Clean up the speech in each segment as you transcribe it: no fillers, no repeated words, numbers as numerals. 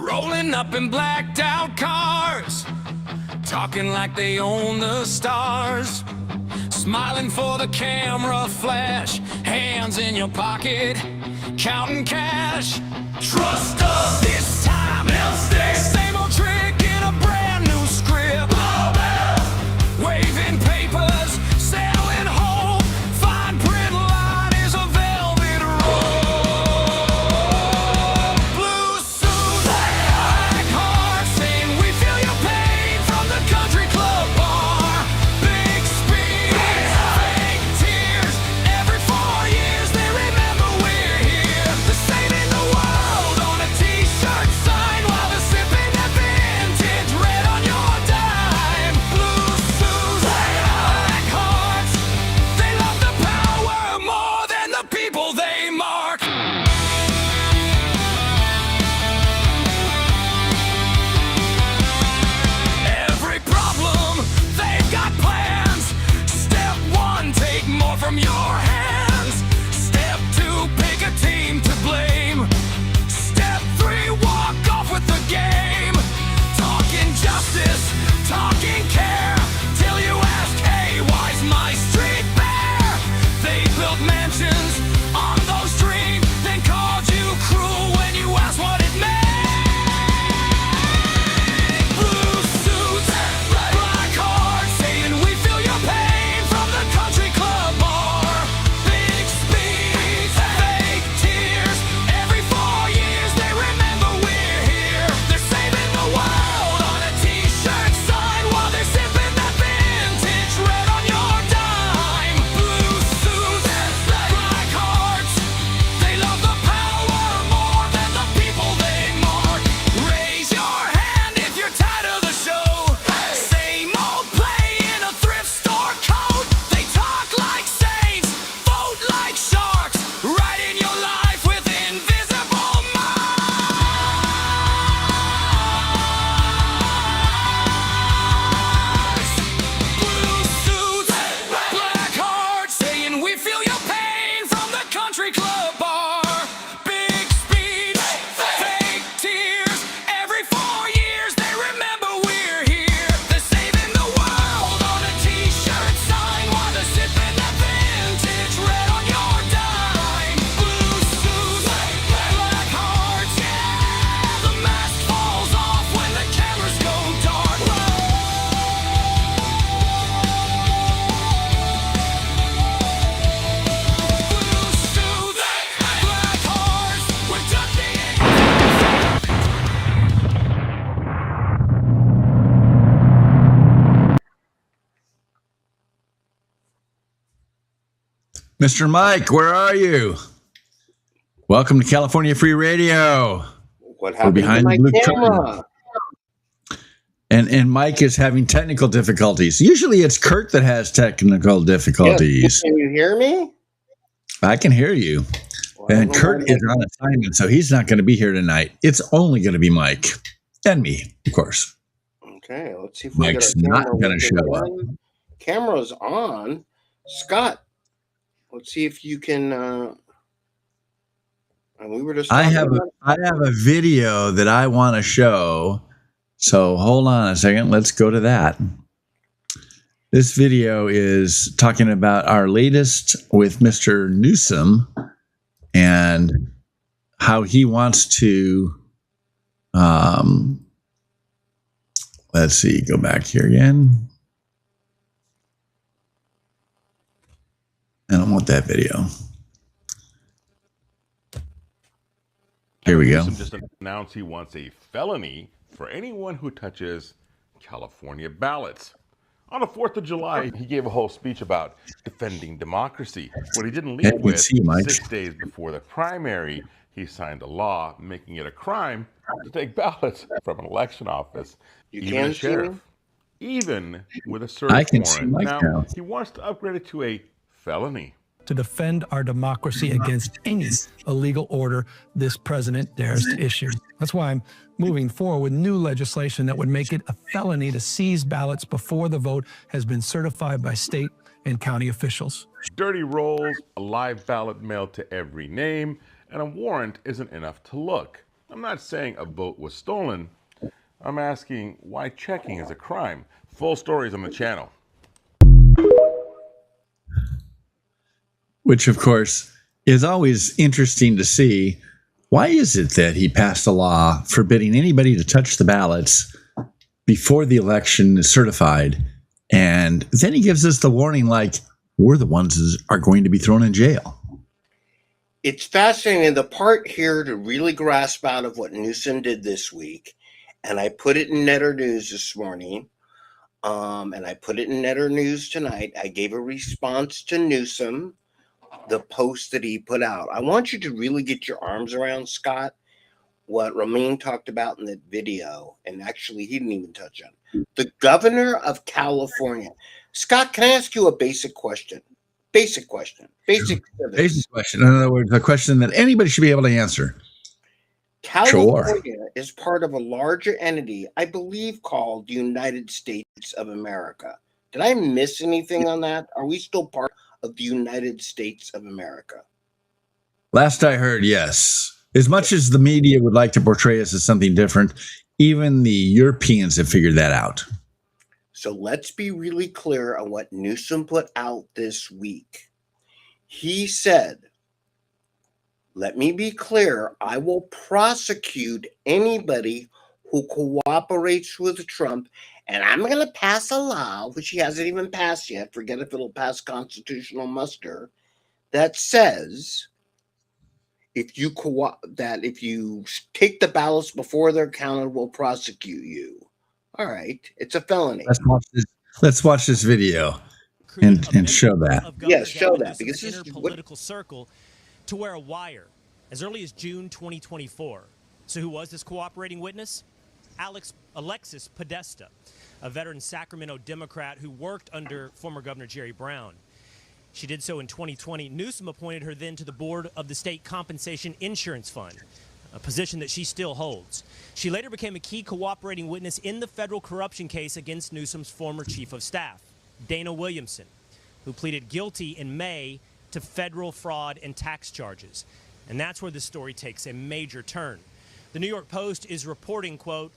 Rolling up in blacked out cars, talking like they own the stars. Smiling for the camera flash, hands in your pocket, counting cash. Trust us this time, they'll stay. Same old trick in a brand new script. Waving papers, selling hope. Fine print line is a velvet rope. Blue suits, black hearts, saying we feel your pain from the country club bar. Big speed, fake tears. Every 4 years they remember we're here. They're saving the world on a t-shirt sign while they're sipping that vintage red on your dime. Blue suits, black hearts, they love the power more than the people they mark. Every problem, they've got plans. Step 1, take more from your hands. Step 2, pick a team to blame. Step 3, walk off with the game. Talking justice, talking care, till you ask, hey, why's my street bare? They built mansions on those dreams, then called you cruel when you asked what it meant. Blue suits, black hearts, saying we feel your pain from the country club bar. Big speed, fake tears. Every 4 years they remember we're here. They're saving the world on a t-shirt sign while they're sipping that vintage red on your dime. Blue suits, black hearts, they love the power more than the people they mark. Raise your hand if you're tired of the show. Same old play in a thrift store coat. They talk like saints, vote like sharks, writing your life with invisible marks. Blue suits, black hearts, saying we feel your pain from the country club bar. Big speed, fake tears. Every 4 years they remember we're here. They're saving the world on a t-shirt sign while they're sipping that vintage red on your dime. Blue suits, black hearts, yeah. The mask falls off when the cameras go dark. Blue suits, black hearts, we're done being. Mr. Mike, where are you? Welcome to California Free Radio. What happened behind to my the blue camera? And Mike is having technical difficulties. Usually it's Kurt that has technical difficulties. Yes. Can you hear me? I can hear you. Well, I And don't know Kurt why is on assignment, so he's not going to be here tonight. It's only going to be Mike and me, of course. Okay, let's see if we Mike's get our not camera going to working show up. again. Camera's on. Scott, let's see if you can. And we were just. I talking have about- a video that I want to show. So hold on a second. Let's go to that. This video is talking about our latest with Mr. Newsom and how he wants to. Let's see. Go back here again. I don't want that video. Here we go. Newsom just announced he wants a felony for anyone who touches California ballots. On the 4th of July, he gave a whole speech about defending democracy. What he didn't Yeah, lead we with, see, Mike. 6 days before the primary, he signed a law making it a crime to take ballots from an election office, You even can a see sheriff, me? even with a search I can see warrant. Mike Now, now. he wants to upgrade it to a felony. To defend our democracy against any illegal order this president dares to issue. That's why I'm moving forward with new legislation that would make it a felony to seize ballots before the vote has been certified by state and county officials. Dirty rolls, a live ballot mailed to every name, and a warrant isn't enough to look. I'm not saying a vote was stolen. I'm asking why checking is a crime. Full stories on the channel. Which, of course, is always interesting to see. Why is it that he passed a law forbidding anybody to touch the ballots before the election is certified? And then he gives us the warning like, we're the ones that are going to be thrown in jail. It's fascinating. The part here to really grasp out of what Newsom did this week, and I put it in Netter News this morning, and I put it in Netter News tonight. I gave a response to Newsom, the post that he put out. I want you to really get your arms around, Scott, what Ramin talked about in that video, and actually he didn't even touch on. The governor of California. Scott, can I ask you a basic question? Basic question. Basic civics. Basic question. In other words, a question that anybody should be able to answer. California is part of a larger entity, I believe, called the United States of America. Did I miss anything on that? Are we still part of the United States of America? Last I heard, yes. As much as the media would like to portray us as something different, even the Europeans have figured that out. So let's be really clear on what Newsom put out this week. He said, let me be clear, I will prosecute anybody who cooperates with Trump, and I'm going to pass a law, which he hasn't even passed yet, forget if it'll pass constitutional muster, that says if you take the ballots before they're counted, we'll prosecute you. All right, it's a felony. Let's watch this video and show that. Yes, show that, because this is political circle to wear a wire as early as June 2024. So who was this cooperating witness? Alexis Podesta, a veteran Sacramento Democrat who worked under former Governor Jerry Brown. She did so in 2020. Newsom appointed her then to the board of the State Compensation Insurance Fund, a position that she still holds. She later became a key cooperating witness in the federal corruption case against Newsom's former chief of staff, Dana Williamson, who pleaded guilty in May to federal fraud and tax charges. And that's where the story takes a major turn. The New York Post is reporting, quote,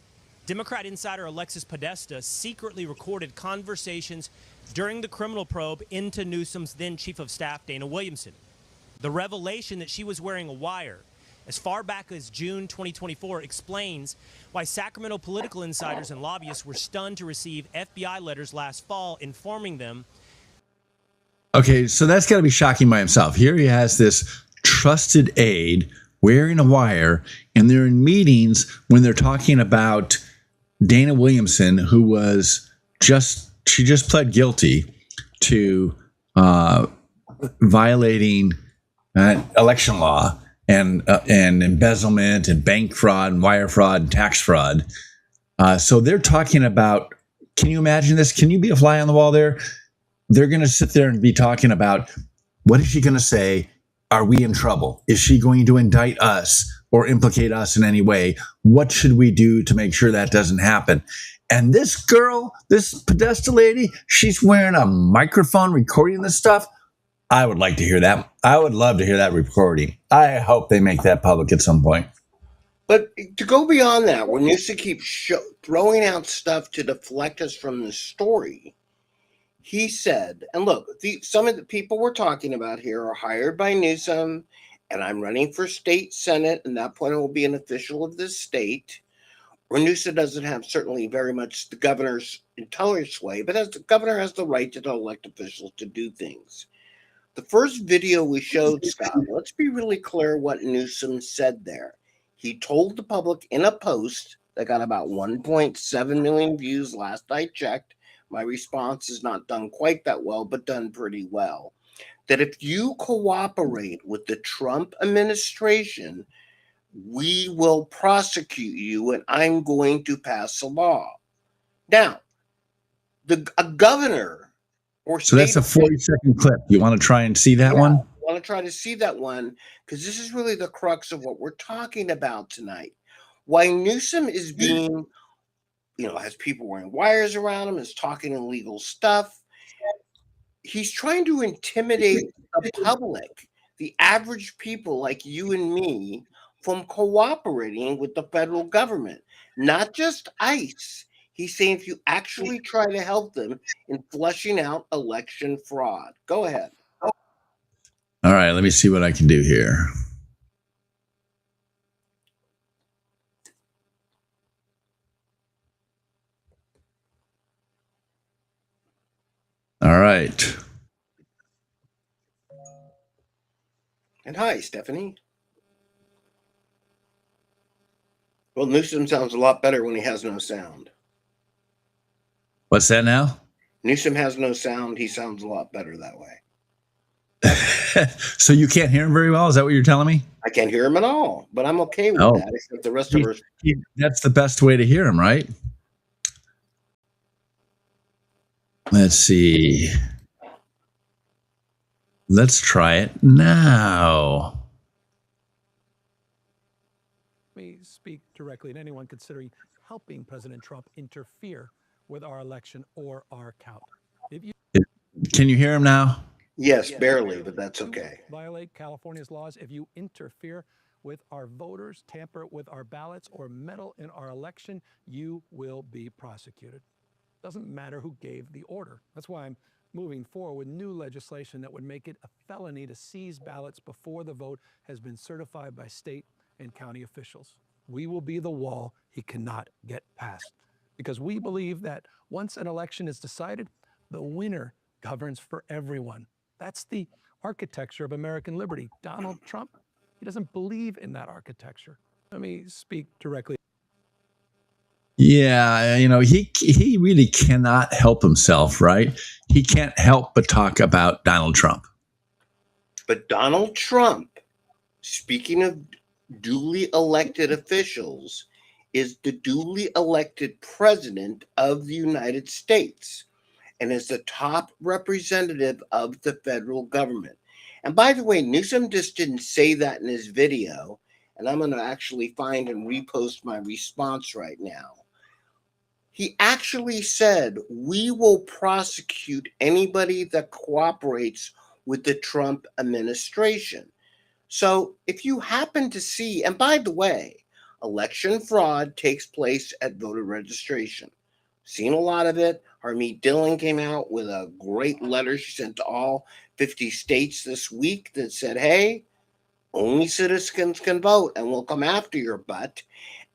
Democrat insider Alexis Podesta secretly recorded conversations during the criminal probe into Newsom's then chief of staff, Dana Williamson. The revelation that she was wearing a wire as far back as June 2024 explains why Sacramento political insiders and lobbyists were stunned to receive FBI letters last fall informing them. Okay, so that's got to be shocking by himself. Here he has this trusted aide wearing a wire, and they're in meetings when they're talking about Dana Williamson, who was she just pled guilty to violating election law and embezzlement and bank fraud and wire fraud and tax fraud. So they're talking about, can you imagine this? Can you be a fly on the wall there? They're going to sit there and be talking about, what is she going to say? Are we in trouble? Is she going to indict us or implicate us in any way? What should we do to make sure that doesn't happen? And this girl, this Podesta lady, she's wearing a microphone recording this stuff. I would like to hear that. I would love to hear that recording. I hope they make that public at some point. But to go beyond that, when Newsom keeps throwing out stuff to deflect us from the story, he said, and look, some of the people we're talking about here are hired by Newsom, and I'm running for state senate, and at that point I will be an official of this state, where Newsom doesn't have certainly very much the governor's entire sway, but as the governor has the right to elect officials to do things. The first video we showed, Scott, let's be really clear what Newsom said there. He told the public in a post that got about 1.7 million views last I checked. My response is not done quite that well, but done pretty well. That if you cooperate with the Trump administration, we will prosecute you and I'm going to pass a law. Now, a governor or so that's a 40-second clip. You want to try and see that one? I want to try to see that one because this is really the crux of what we're talking about tonight. Why Newsom is being, has people wearing wires around him, is talking illegal stuff. He's trying to intimidate the public, the average people like you and me, from cooperating with the federal government, not just ICE. He's saying if you actually try to help them in flushing out election fraud. Go ahead. All right, let me see what I can do here. All right. And hi, Stephanie. Well, Newsom sounds a lot better when he has no sound. What's that now? Newsom has no sound. He sounds a lot better that way. So you can't hear him very well? Is that what you're telling me? I can't hear him at all, but I'm okay with Oh. that, except the rest of us. That's the best way to hear him, right? Let's see. Let's try it now. Let me speak directly to anyone considering helping President Trump interfere with our election or our count. If you Can you hear him now? Yes, barely, but that's okay. violate California's laws, if you interfere with our voters, tamper with our ballots, or meddle in our election, you will be prosecuted. Doesn't matter who gave the order. That's why I'm moving forward with new legislation that would make it a felony to seize ballots before the vote has been certified by state and county officials. We will be the wall he cannot get past, because we believe that once an election is decided, the winner governs for everyone. That's the architecture of American liberty. Donald Trump, he doesn't believe in that architecture. Let me speak directly. Yeah, he really cannot help himself, right? He can't help but talk about Donald Trump. But Donald Trump, speaking of duly elected officials, is the duly elected president of the United States and is the top representative of the federal government. And by the way, Newsom just didn't say that in his video, and I'm going to actually find and repost my response right now. He actually said, we will prosecute anybody that cooperates with the Trump administration. So if you happen to see, and by the way, election fraud takes place at voter registration. Seen a lot of it. Harmeet Dillon came out with a great letter she sent to all 50 states this week that said, hey, only citizens can vote and we'll come after your butt.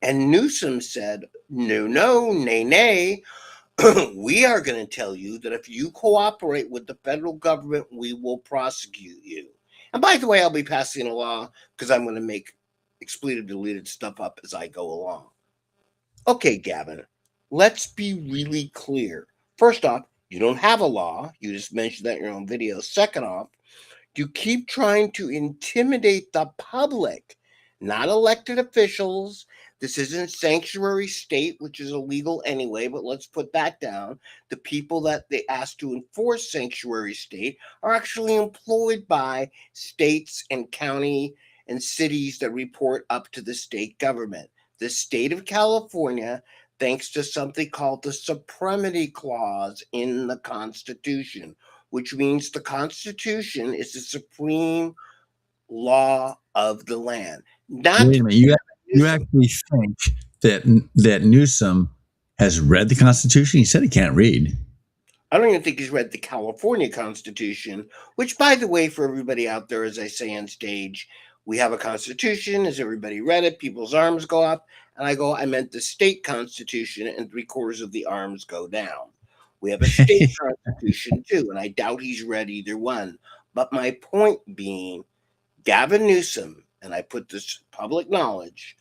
And Newsom said, no, nay. We are going to tell you that if you cooperate with the federal government, we will prosecute you. And by the way, I'll be passing a law because I'm going to make expletive deleted stuff up as I go along. Okay, Gavin, let's be really clear. First off, you don't have a law. You just mentioned that in your own video. Second off, you keep trying to intimidate the public, not elected officials. This isn't sanctuary state, which is illegal anyway, but let's put that down. The people that they asked to enforce sanctuary state are actually employed by states and county and cities that report up to the state government. The state of California, thanks to something called the Supremacy Clause in the Constitution, which means the Constitution is the supreme law of the land. Not Wait a minute. You actually think that Newsom has read the Constitution? He said he can't read. I don't even think he's read the California Constitution, which, by the way, for everybody out there, as I say on stage, we have a Constitution. Has everybody read it? People's arms go up. And I go, I meant the state Constitution, and 3/4 of the arms go down. We have a state Constitution, too, and I doubt he's read either one. But my point being, Gavin Newsom, and I put this public knowledge,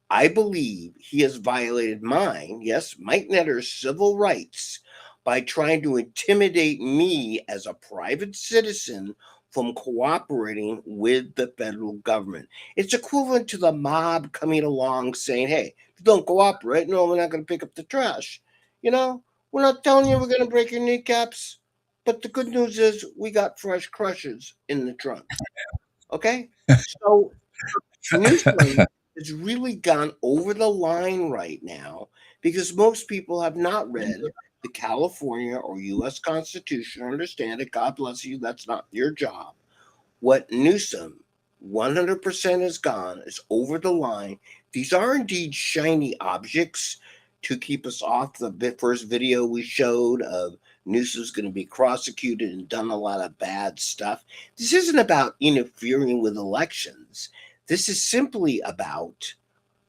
I believe he has violated mine, yes, Mike Netter's civil rights by trying to intimidate me as a private citizen from cooperating with the federal government. It's equivalent to the mob coming along saying, hey, if you don't cooperate, no, we're not going to pick up the trash. You know, we're not telling you we're going to break your kneecaps, but the good news is we got fresh crushes in the trunk. Okay? So Newsom has really gone over the line right now because most people have not read the California or U.S. Constitution or understand it. God bless you. That's not your job. What Newsom 100% is gone. It's over the line. These are indeed shiny objects to keep us off the first video we showed of Newsom's going to be prosecuted and done a lot of bad stuff. This isn't about interfering with elections. This is simply about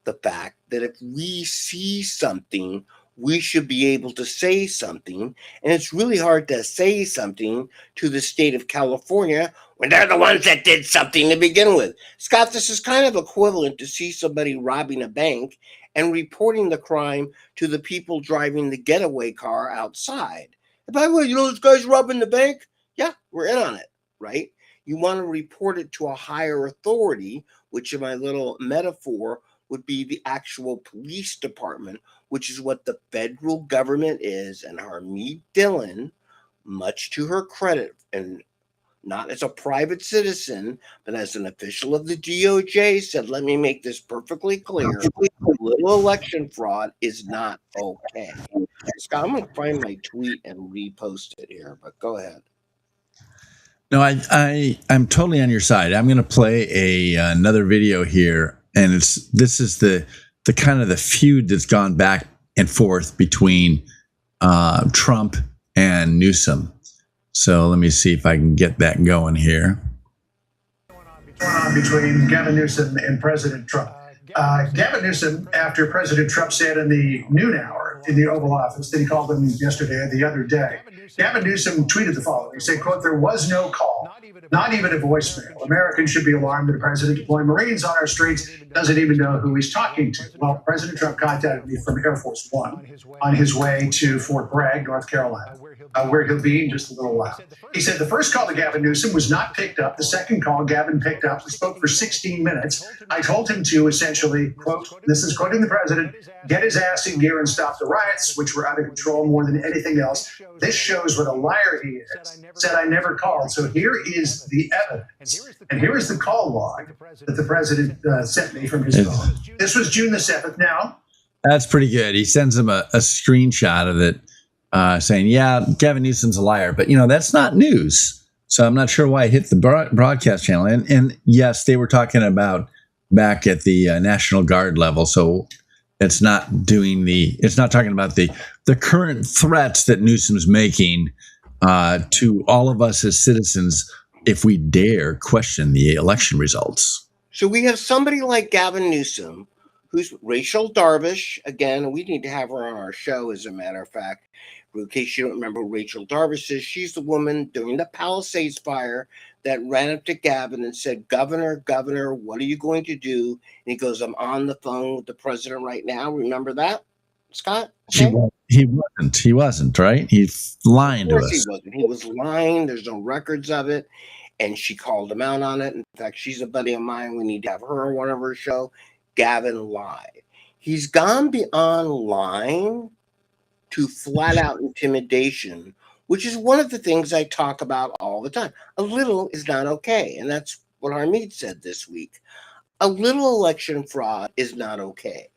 the fact that if we see something, we should be able to say something. And it's really hard to say something to the state of California when they're the ones that did something to begin with. Scott, this is kind of equivalent to see somebody robbing a bank and reporting the crime to the people driving the getaway car outside. And by the way, you know this guy's robbing the bank? Yeah, we're in on it, right? You want to report it to a higher authority, which in my little metaphor would be the actual police department, which is what the federal government is. And Harmeet Dillon, much to her credit, and not as a private citizen, but as an official of the DOJ, said, let me make this perfectly clear. Little election fraud is not okay. Scott, I'm going to find my tweet and repost it here, but go ahead. No, I'm totally on your side. I'm going to play another video here, and this is the kind of the feud that's gone back and forth between Trump and Newsom. So let me see if I can get that going here. Between Gavin Newsom and President Trump. Gavin Newsom, after President Trump said in the noon hour in the Oval Office that he called him yesterday or the other day, Gavin Newsom tweeted the following. He said, quote, there was no call, not even a voicemail. Americans should be alarmed that a president deploying Marines on our streets doesn't even know who he's talking to. Well, President Trump contacted me from Air Force One on his way to Fort Bragg, North Carolina, where he'll be in just a little while. He said the first call to Gavin Newsom was not picked up. The second call Gavin picked up. We spoke for 16 minutes. I told him to essentially, quote, this is quoting the president, get his ass in gear and stop the riots, which were out of control more than anything else. This shows what a liar he is. Said I never called. So here is the evidence. And here is the call log that the president sent me from his phone. This was June the 7th. Now, that's pretty good. He sends him a screenshot of it saying, yeah, Gavin Newsom's a liar. But, that's not news. So I'm not sure why it hit the broadcast channel. And yes, they were talking about back at the National Guard level. So it's not talking about the current threats that Newsom's making to all of us as citizens if we dare question the election results. So we have somebody like Gavin Newsom, who's Rachel Darvish. Again, we need to have her on our show, as a matter of fact. In case you don't remember who Rachel Darvish is, she's the woman during the Palisades fire that ran up to Gavin and said, Governor, what are you going to do? And he goes, I'm on the phone with the president right now. Remember that, Scott? Okay. He wasn't, right? He's lying to us. He wasn't. He was lying. There's no records of it. And she called him out on it. In fact, she's a buddy of mine. We need to have her on one of her show. Gavin lied. He's gone beyond lying to flat out intimidation, which is one of the things I talk about all the time. A little is not okay. And that's what Harmeet said this week. A little election fraud is not okay.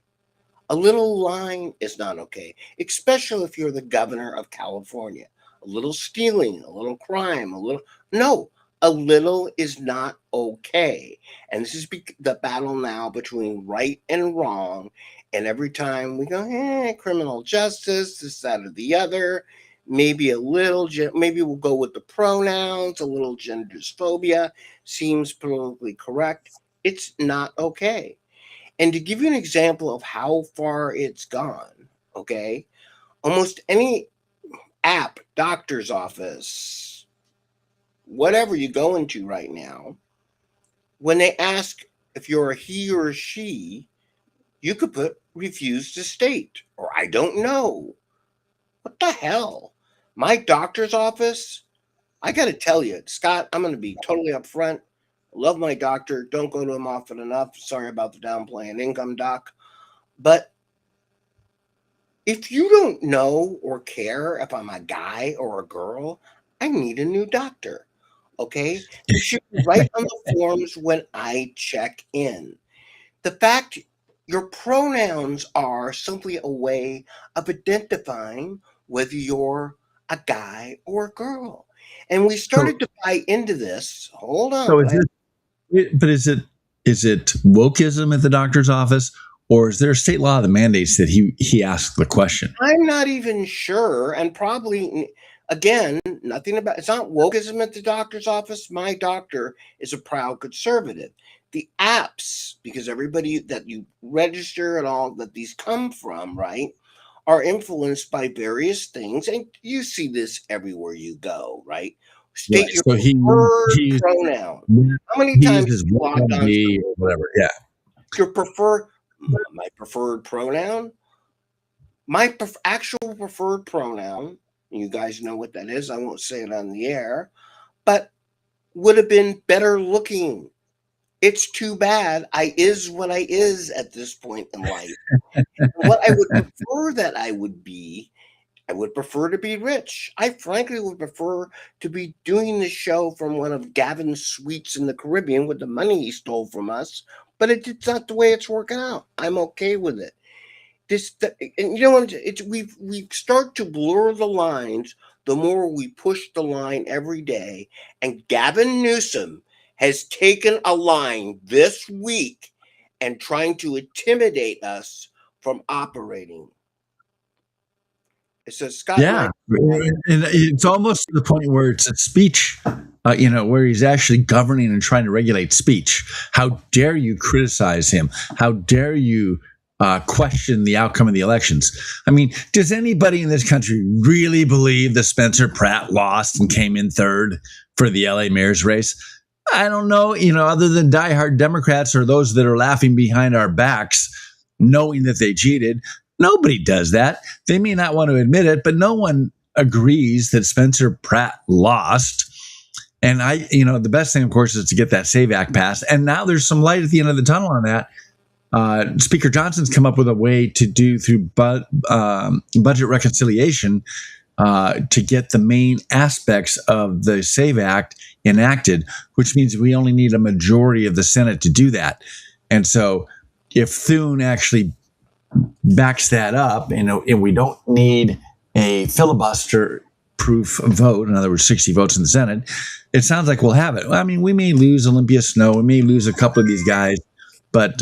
A little lying is not okay, especially if you're the governor of California. A little stealing, a little crime, a little is not okay. And this is the battle now between right and wrong. And every time we go, criminal justice, this, that, or the other, maybe we'll go with the pronouns, a little gender dysphoria seems politically correct. It's not okay. And to give you an example of how far it's gone, okay, almost any app, doctor's office, whatever you go into right now, when they ask if you're a he or a she, you could put refuse to state or I don't know. What the hell? My doctor's office, I got to tell you, Scott, I'm going to be totally upfront. I love my doctor. Don't go to him often enough. Sorry about the downplaying income, doc. But if you don't know or care if I'm a guy or a girl, I need a new doctor. Okay? It should be right on the forms when I check in. The fact your pronouns are simply a way of identifying whether you're a guy or a girl. And we started to buy into this. Hold on. So is But is it wokeism at the doctor's office, or is there a state law that mandates that he asked the question? I'm not even sure, and probably again, nothing about it's not wokeism at the doctor's office. My doctor is a proud conservative. The apps, because everybody that you register and all that these come from, right, are influenced by various things, and you see this everywhere you go, right? State Right. your So he preferred used pronoun. How many he times uses have you logged on be or whatever. Yeah. your preferred my preferred pronoun? My actual preferred pronoun, you guys know what that is. I won't say it on the air, but would have been better looking. It's too bad I is what I is at this point in life. What I would prefer that I would be, I would prefer to be rich. I frankly would prefer to be doing the show from one of Gavin's suites in the Caribbean with the money he stole from us, but it's not the way it's working out. I'm okay with it. And you know what? We start to blur the lines the more we push the line every day. And Gavin Newsom has taken a line this week and trying to intimidate us from operating. It says Scott. Yeah, and it's almost to the point where it's a speech, where he's actually governing and trying to regulate speech. How dare you criticize him? How dare you question the outcome of the elections? I mean, does anybody in this country really believe that Spencer Pratt lost and came in third for the LA mayor's race? I don't know, other than diehard Democrats or those that are laughing behind our backs, knowing that they cheated. Nobody does that. They may not want to admit it, but no one agrees that Spencer Pratt lost. And the best thing, of course, is to get that SAVE Act passed. And now there's some light at the end of the tunnel on that. Speaker Johnson's come up with a way to do through budget reconciliation to get the main aspects of the SAVE Act enacted, which means we only need a majority of the Senate to do that. And so if Thune actually backs that up, and we don't need a filibuster-proof vote, in other words, 60 votes in the Senate, it sounds like we'll have it. I mean, we may lose Olympia Snowe, we may lose a couple of these guys, but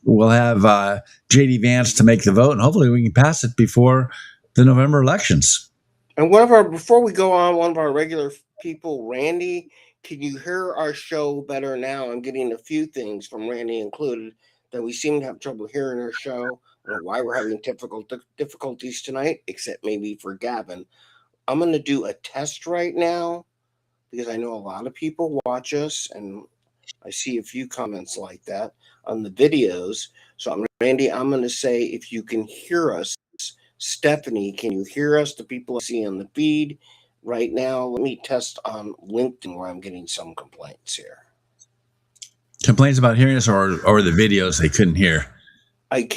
we'll have J.D. Vance to make the vote, and hopefully we can pass it before the November elections. And before we go on, one of our regular people, Randy, can you hear our show better now? I'm getting a few things from Randy included that we seem to have trouble hearing our show. I don't know why we're having difficulties tonight, except maybe for Gavin. I'm going to do a test right now because I know a lot of people watch us, and I see a few comments like that on the videos. So, Randy, I'm going to say if you can hear us. Stephanie, can you hear us? The people I see on the feed right now. Let me test on LinkedIn where I'm getting some complaints here. Complaints about hearing us or the videos they couldn't hear? I'm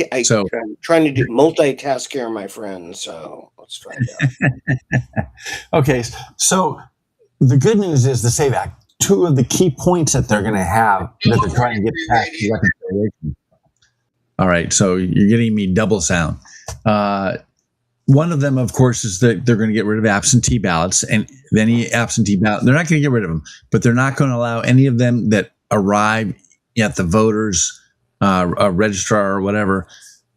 trying to do multitask here, my friend. So let's try that. Okay, so the good news is the SAVE Act. Two of the key points that they're going to have that they're trying to get past the reconciliation. All right, so you're getting me double sound. One of them, of course, is that they're going to get rid of absentee ballots, and any absentee ballot, they're not going to get rid of them, but they're not going to allow any of them that arrive at the voters' a registrar or whatever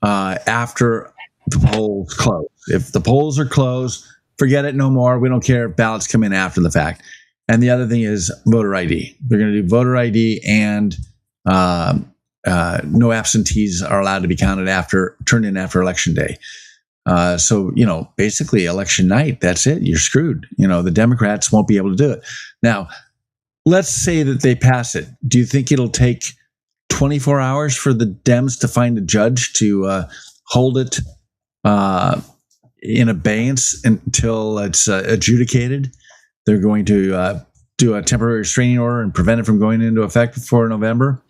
after the polls close. If the polls are closed, forget it, no more. We don't care if ballots come in after the fact. And the other thing is voter ID. They're going to do voter ID, and no absentees are allowed to be turned in after election day. So, basically election night, that's it. You're screwed. The Democrats won't be able to do it. Now, let's say that they pass it. Do you think it'll take 24 hours for the Dems to find a judge to hold it in abeyance until it's adjudicated? They're going to do a temporary restraining order and prevent it from going into effect before November.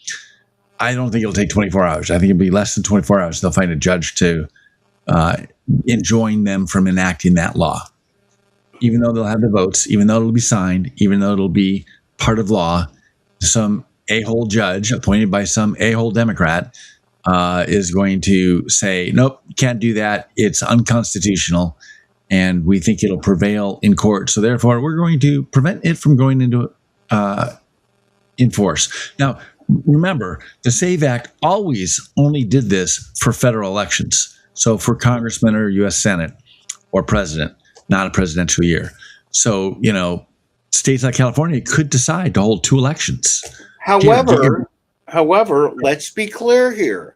I don't think it'll take 24 hours. I think it'll be less than 24 hours. They'll find a judge to enjoin them from enacting that law. Even though they'll have the votes, even though it'll be signed, even though it'll be part of law, some a-hole judge appointed by some a-hole Democrat is going to say, nope, you can't do that. It's unconstitutional. And we think it'll prevail in court. So therefore, we're going to prevent it from going into in force. Now, remember, the SAVE Act always only did this for federal elections. So for congressman or U.S. Senate or president, not a presidential year. So, states like California could decide to hold 2 elections. However, let's be clear here.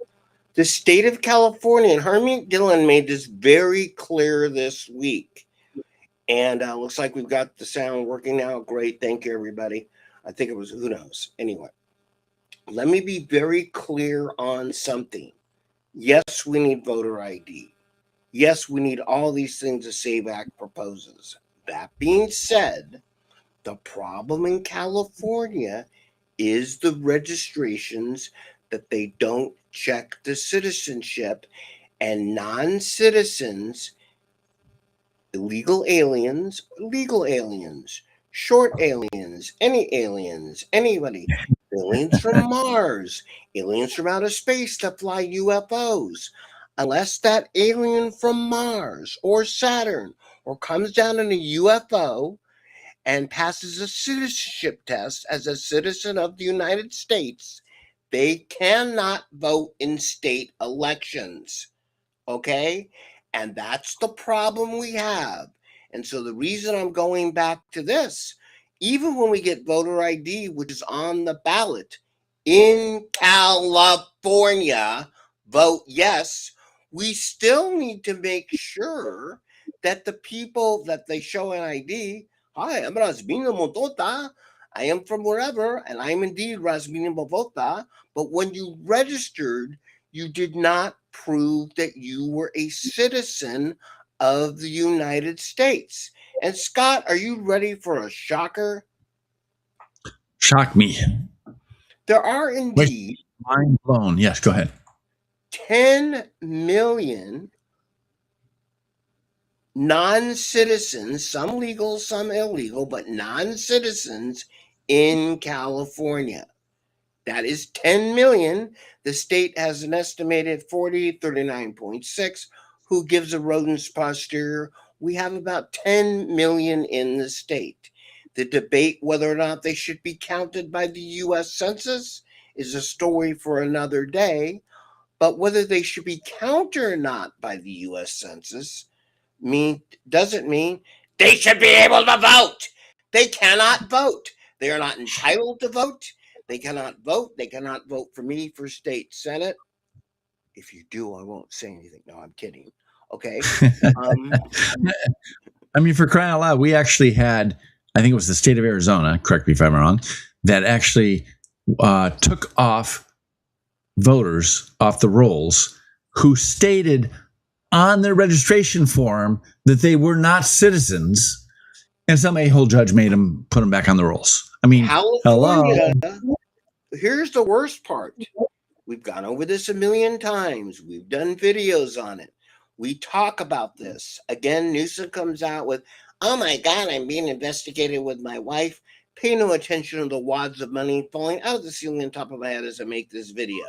The state of California, and Harmeet Dillon made this very clear this week. And looks like we've got the sound working now. Great. Thank you, everybody. I think it was, who knows? Anyway, let me be very clear on something. Yes, we need voter ID. Yes, we need all these things the SAVE Act proposes. That being said, the problem in California is the registrations that they don't check the citizenship, and non-citizens, illegal aliens, legal aliens, short aliens, anybody, aliens from Mars, aliens from outer space that fly UFOs, unless that alien from Mars or Saturn or comes down in a UFO and passes a citizenship test as a citizen of the United States, they cannot vote in state elections. Okay? And that's the problem we have. And so the reason I'm going back to this, even when we get voter ID, which is on the ballot in California, vote yes, we still need to make sure that the people that they show an ID, hi, I'm Rasmina Motota, I am from wherever, and I'm indeed Rasmina Motota, but when you registered, you did not prove that you were a citizen of the United States. And Scott, are you ready for a shocker? Shock me. There are indeed Mind blown. Yes, go ahead. 10 million non-citizens, some legal, some illegal, but non-citizens in California. That is 10 million. The state has an estimated 39.6. Who gives a rodent's posture? We have about 10 million in the state. The debate whether or not they should be counted by the U.S. Census is a story for another day. But whether they should be counted or not by the U.S. Census doesn't mean they should be able to vote. They cannot vote. They are not entitled to vote. They cannot vote. They cannot vote for me for state senate. If you do, I won't say anything. No, I'm kidding. Okay. I mean, for crying out loud, we actually had, I think it was the state of Arizona, correct me if I'm wrong, that actually took off voters off the rolls who stated on their registration form that they were not citizens, and some a-hole judge made them put them back on the rolls. I mean, California, hello. Here's the worst part. We've gone over this a million times. We've done videos on it. We talk about this. Again, Newsom comes out with, oh my God, I'm being investigated with my wife. Pay no attention to the wads of money falling out of the ceiling on top of my head as I make this video.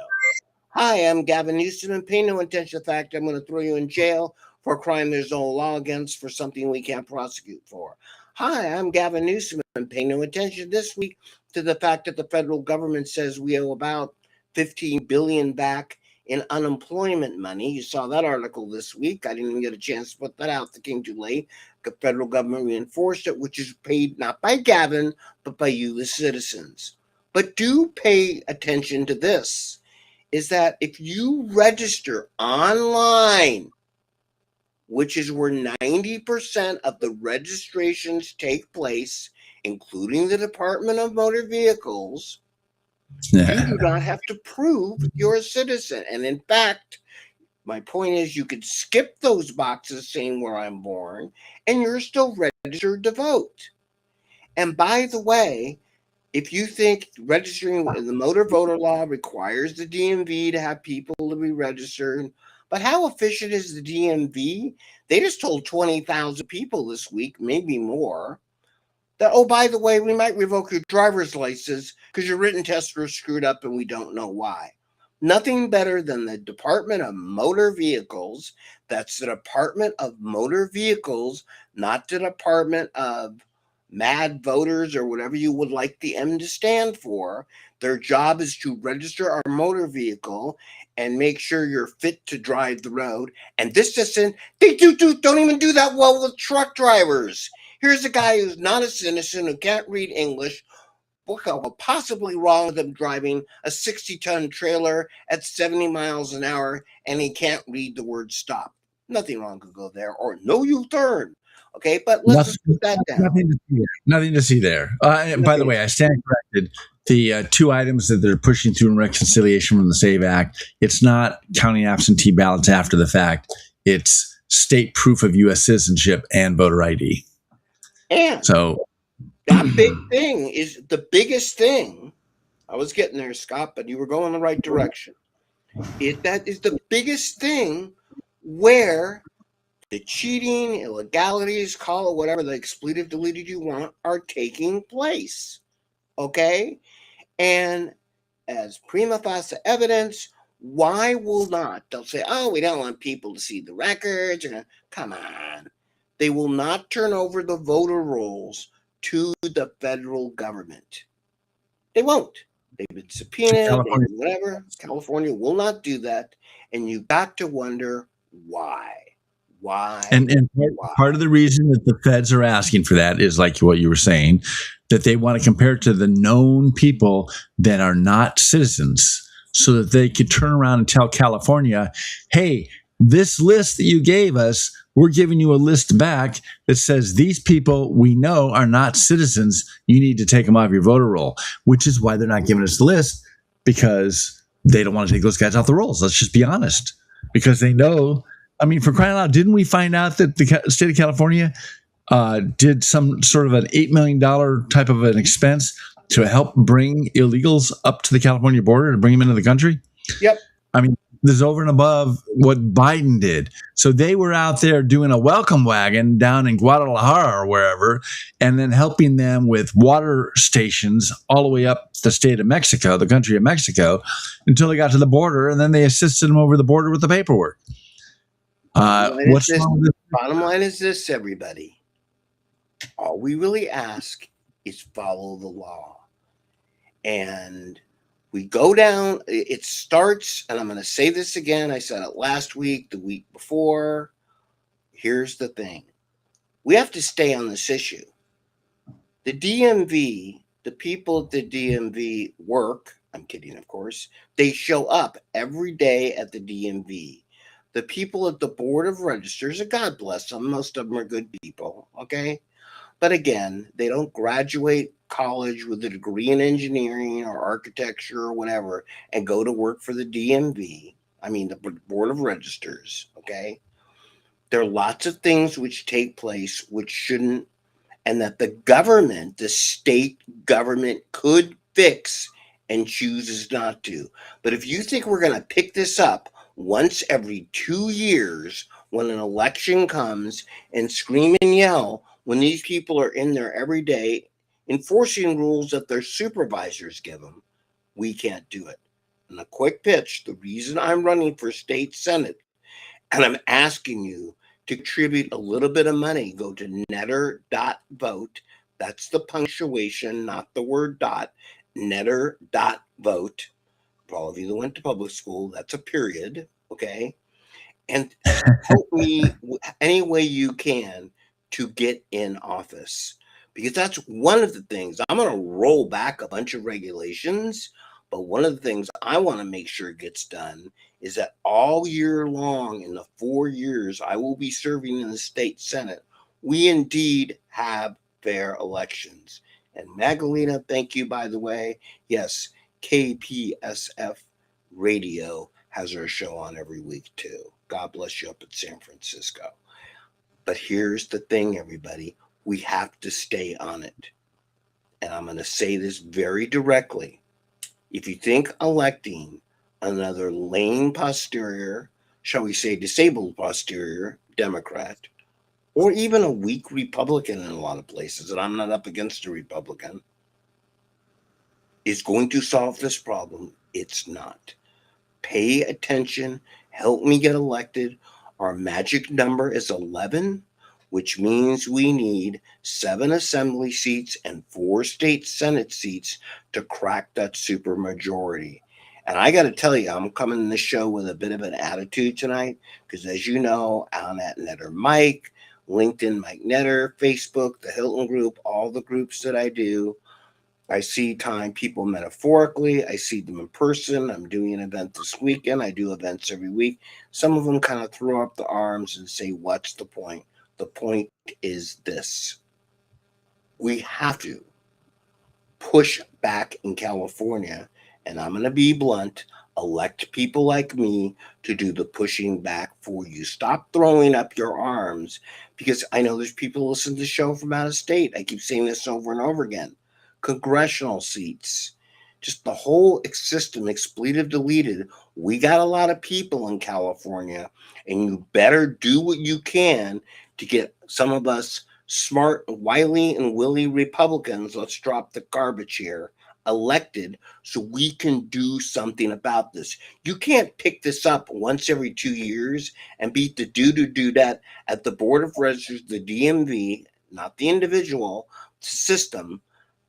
Hi, I'm Gavin Newsom, and pay no attention to the fact I'm going to throw you in jail for a crime there's no law against, for something we can't prosecute for. Hi, I'm Gavin Newsom, and pay no attention this week to the fact that the federal government says we owe about $15 billion back in unemployment money. You saw that article this week. I didn't even get a chance to put that out. That came too late. The federal government reinforced it, which is paid not by Gavin, but by you, the citizens. But do pay attention to this, is that if you register online, which is where 90% of the registrations take place, including the Department of Motor Vehicles, you do not have to prove you're a citizen. And in fact, my point is you could skip those boxes saying where I'm born, and you're still registered to vote. And by the way, if you think registering the motor voter law requires the DMV to have people to be registered, but how efficient is the DMV? They just told 20,000 people this week, maybe more, that, oh, by the way, we might revoke your driver's license because your written tests were screwed up and we don't know why. Nothing better than the Department of Motor Vehicles. That's the Department of Motor Vehicles, not the Department of mad voters or whatever you would like the M to stand for. Their job is to register our motor vehicle and make sure you're fit to drive the road. And this doesn't, they don't even do that well with truck drivers. Here's a guy who's not a citizen, who can't read English. What could possibly wrong with him driving a 60-ton trailer at 70 miles an hour, and he can't read the word stop? Nothing wrong could go there, or no U-turn. Okay, but let's just put that down. Nothing to see there. By the way, I stand corrected. The two items that they're pushing through in reconciliation from the SAVE Act, it's not counting absentee ballots after the fact. It's state proof of U.S. citizenship and voter ID. And so that big thing is the biggest thing. I was getting there, Scott, but you were going the right direction. That is the biggest thing where the cheating, illegalities, call it whatever the expletive deleted you want, are taking place. Okay? And as prima facie evidence, why will not? They'll say, oh, we don't want people to see the records. Come on. They will not turn over the voter rolls to the federal government. They won't. They've been subpoenaed, whatever. California will not do that. And you got to wonder why. Why? And part of the reason that the feds are asking for that is like what you were saying, that they want to compare it to the known people that are not citizens so that they could turn around and tell California, hey, this list that you gave us, we're giving you a list back that says these people we know are not citizens. You need to take them off your voter roll, which is why they're not giving us the list, because they don't want to take those guys off the rolls. Let's just be honest, because they know. I mean, for crying out loud, didn't we find out that the state of California did some sort of an $8 million type of an expense to help bring illegals up to the California border to bring them into the country? Yep. I mean, this is over and above what Biden did. So they were out there doing a welcome wagon down in Guadalajara or wherever, and then helping them with water stations all the way up the state of Mexico, the country of Mexico, until they got to the border, and then they assisted them over the border with the paperwork. Bottom line is this, everybody. All we really ask is follow the law. And we go down, it starts, and I'm going to say this again. I said it last week, the week before. Here's the thing. We have to stay on this issue. The DMV, the people at the DMV work, I'm kidding, of course. They show up every day at the DMV. The people at the Board of Registers, and God bless them, most of them are good people, okay? But again, they don't graduate college with a degree in engineering or architecture or whatever and go to work for the DMV. I mean, the Board of Registers, okay? There are lots of things which take place which shouldn't, and that the government, the state government, could fix and chooses not to. But if you think we're going to pick this up once every 2 years when an election comes and scream and yell when these people are in there every day enforcing rules that their supervisors give them, we can't do it. And a quick pitch, the reason I'm running for state senate and I'm asking you to contribute a little bit of money, go to netter.vote. That's the punctuation, not the word dot. Netter.vote. For all of you that went to public school, that's a period, okay? And help me any way you can to get in office. Because that's one of the things. I'm going to roll back a bunch of regulations, but one of the things I want to make sure gets done is that all year long in the 4 years I will be serving in the state senate, we indeed have fair elections. And Magdalena, thank you, by the way. Yes, KPSF Radio has her show on every week, too. God bless you up in San Francisco. But here's the thing, everybody. We have to stay on it. And I'm going to say this very directly. If you think electing another lame posterior, shall we say disabled posterior Democrat, or even a weak Republican in a lot of places, and I'm not up against a Republican, is going to solve this problem, it's not. Pay attention. Help me get elected. Our magic number is 11. which means we need 7 assembly seats and 4 state Senate seats to crack that supermajority. And I got to tell you, I'm coming to this show with a bit of an attitude tonight because, as you know, I'm at Netter Mike, LinkedIn Mike Netter, Facebook, the Hilton Group, all the groups that I do. I see time people metaphorically. I see them in person. I'm doing an event this weekend. I do events every week. Some of them kind of throw up the arms and say, what's the point? The point is this. We have to push back in California, and I'm going to be blunt, elect people like me to do the pushing back for you. Stop throwing up your arms, because I know there's people who listen to the show from out of state. I keep saying this over and over again. Congressional seats, just the whole system, expletive deleted. We got a lot of people in California, and you better do what you can to get some of us smart, wily, and willy Republicans, let's drop the garbage here, elected so we can do something about this. You can't pick this up once every 2 years and beat the do-that at the Board of Registers, the DMV, not the individual system,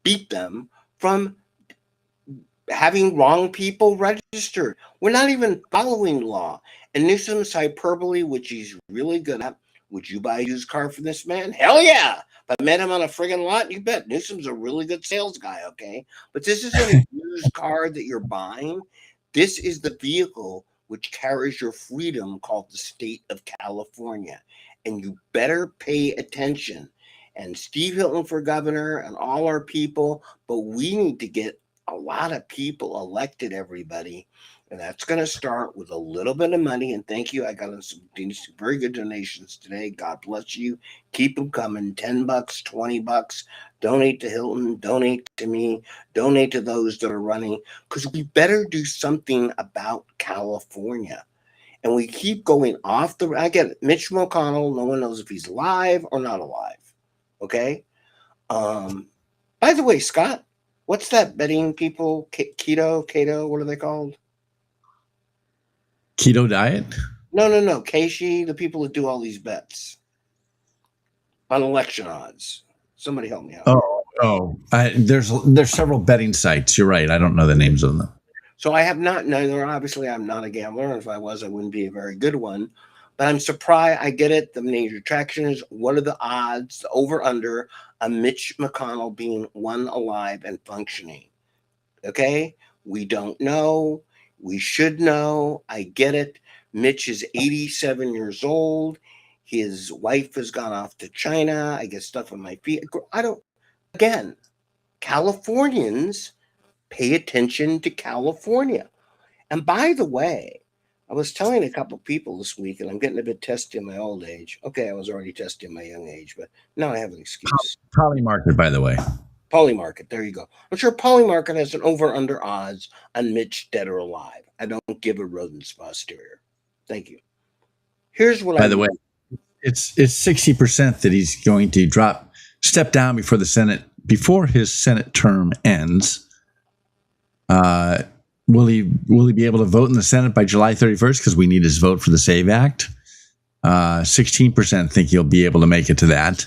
beat them from having wrong people registered. We're not even following law. And Newsom's hyperbole, which he's really good at, would you buy a used car from this man? Hell yeah. If I met him on a friggin' lot, you bet. Newsom's a really good sales guy, okay? But this isn't a used car that you're buying. This is the vehicle which carries your freedom, called the state of California. And you better pay attention. And Steve Hilton for governor and all our people, but we need to get a lot of people elected, everybody. And that's going to start with a little bit of money. And thank you. I got some very good donations today. God bless you. Keep them coming. $10, $20. Donate to Hilton. Donate to me. Donate to those that are running. Because we better do something about California. And we keep going off the... I get it. Mitch McConnell. No one knows if he's alive or not alive. Okay? By the way, Scott, what's that betting people? Keto, what are they called? Keto diet? No. Keishi, the people that do all these bets on election odds. Somebody help me out. There's several betting sites. You're right. I don't know the names of them. So I have not, obviously I'm not a gambler. And if I was, I wouldn't be a very good one. But I'm surprised. I get it. The major attraction is, what are the odds, the over-under, of Mitch McConnell being one alive and functioning? Okay? We don't know. We should know. I get it. Mitch is 87 years old. His wife has gone off to China. I get stuff on my feet. Again, Californians pay attention to California. And by the way, I was telling a couple people this week, and I'm getting a bit testy in my old age. Okay, I was already testy in my young age, but now I have an excuse. Polymarket, by the way. Polymarket, there you go. I'm sure Polymarket has an over-under odds on Mitch dead or alive. I don't give a rodent's posterior. Thank you. Here's what By the way, it's 60% that he's going to step down before his Senate term ends. Will he be able to vote in the Senate by July 31st? Because we need his vote for the SAVE Act. 16% think he'll be able to make it to that.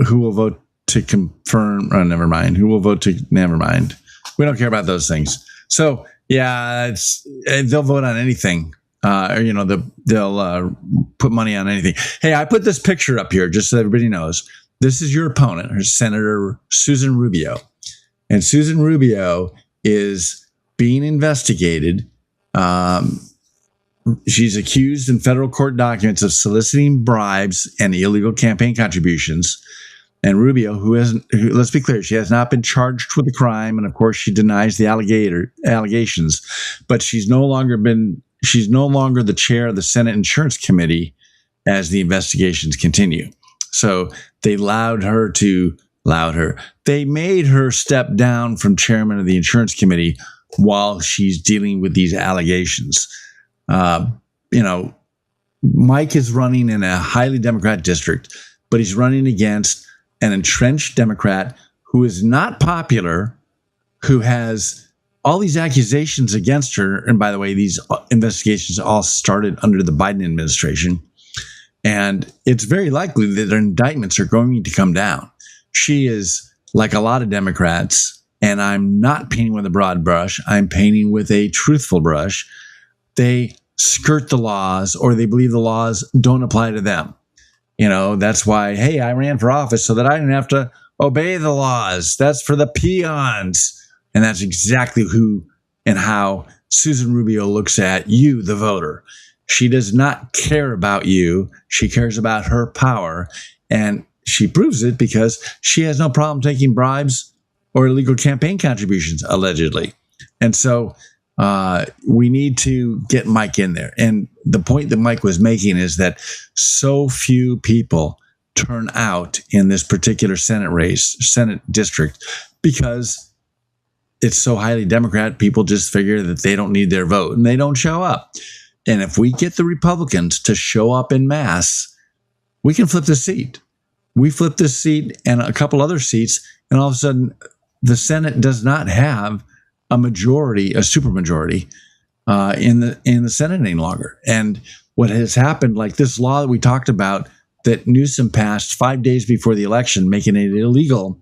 Who will vote to confirm? Oh, never mind. Who will vote to? Never mind. We don't care about those things. So yeah, they'll vote on anything. They'll put money on anything. Hey, I put this picture up here just so everybody knows. This is your opponent, her Senator Susan Rubio, and Susan Rubio is being investigated. She's accused in federal court documents of soliciting bribes and illegal campaign contributions. And Rubio, let's be clear, she has not been charged with a crime, and of course she denies the allegations. But she's no longer the chair of the Senate Insurance Committee as the investigations continue. So they They made her step down from chairman of the Insurance Committee while she's dealing with these allegations. Mike is running in a highly Democrat district, but he's running against an entrenched Democrat who is not popular, who has all these accusations against her. And by the way, these investigations all started under the Biden administration. And it's very likely that their indictments are going to come down. She is like a lot of Democrats, and I'm not painting with a broad brush. I'm painting with a truthful brush. They skirt the laws, or they believe the laws don't apply to them. That's why, hey, I ran for office so that I didn't have to obey the laws. That's for the peons. And that's exactly who and how Susan Rubio looks at you, the voter. She does not care about you. She cares about her power. And she proves it because she has no problem taking bribes or illegal campaign contributions, allegedly. And so we need to get Mike in there. And the point that Mike was making is that so few people turn out in this particular Senate race, Senate district, because it's so highly Democrat. People just figure that they don't need their vote and they don't show up. And if we get the Republicans to show up in mass, we can flip the seat. We flip this seat and a couple other seats, and all of a sudden the Senate does not have a majority, a supermajority in the Senate any longer. And what has happened, like this law that we talked about that Newsom passed 5 days before the election, making it illegal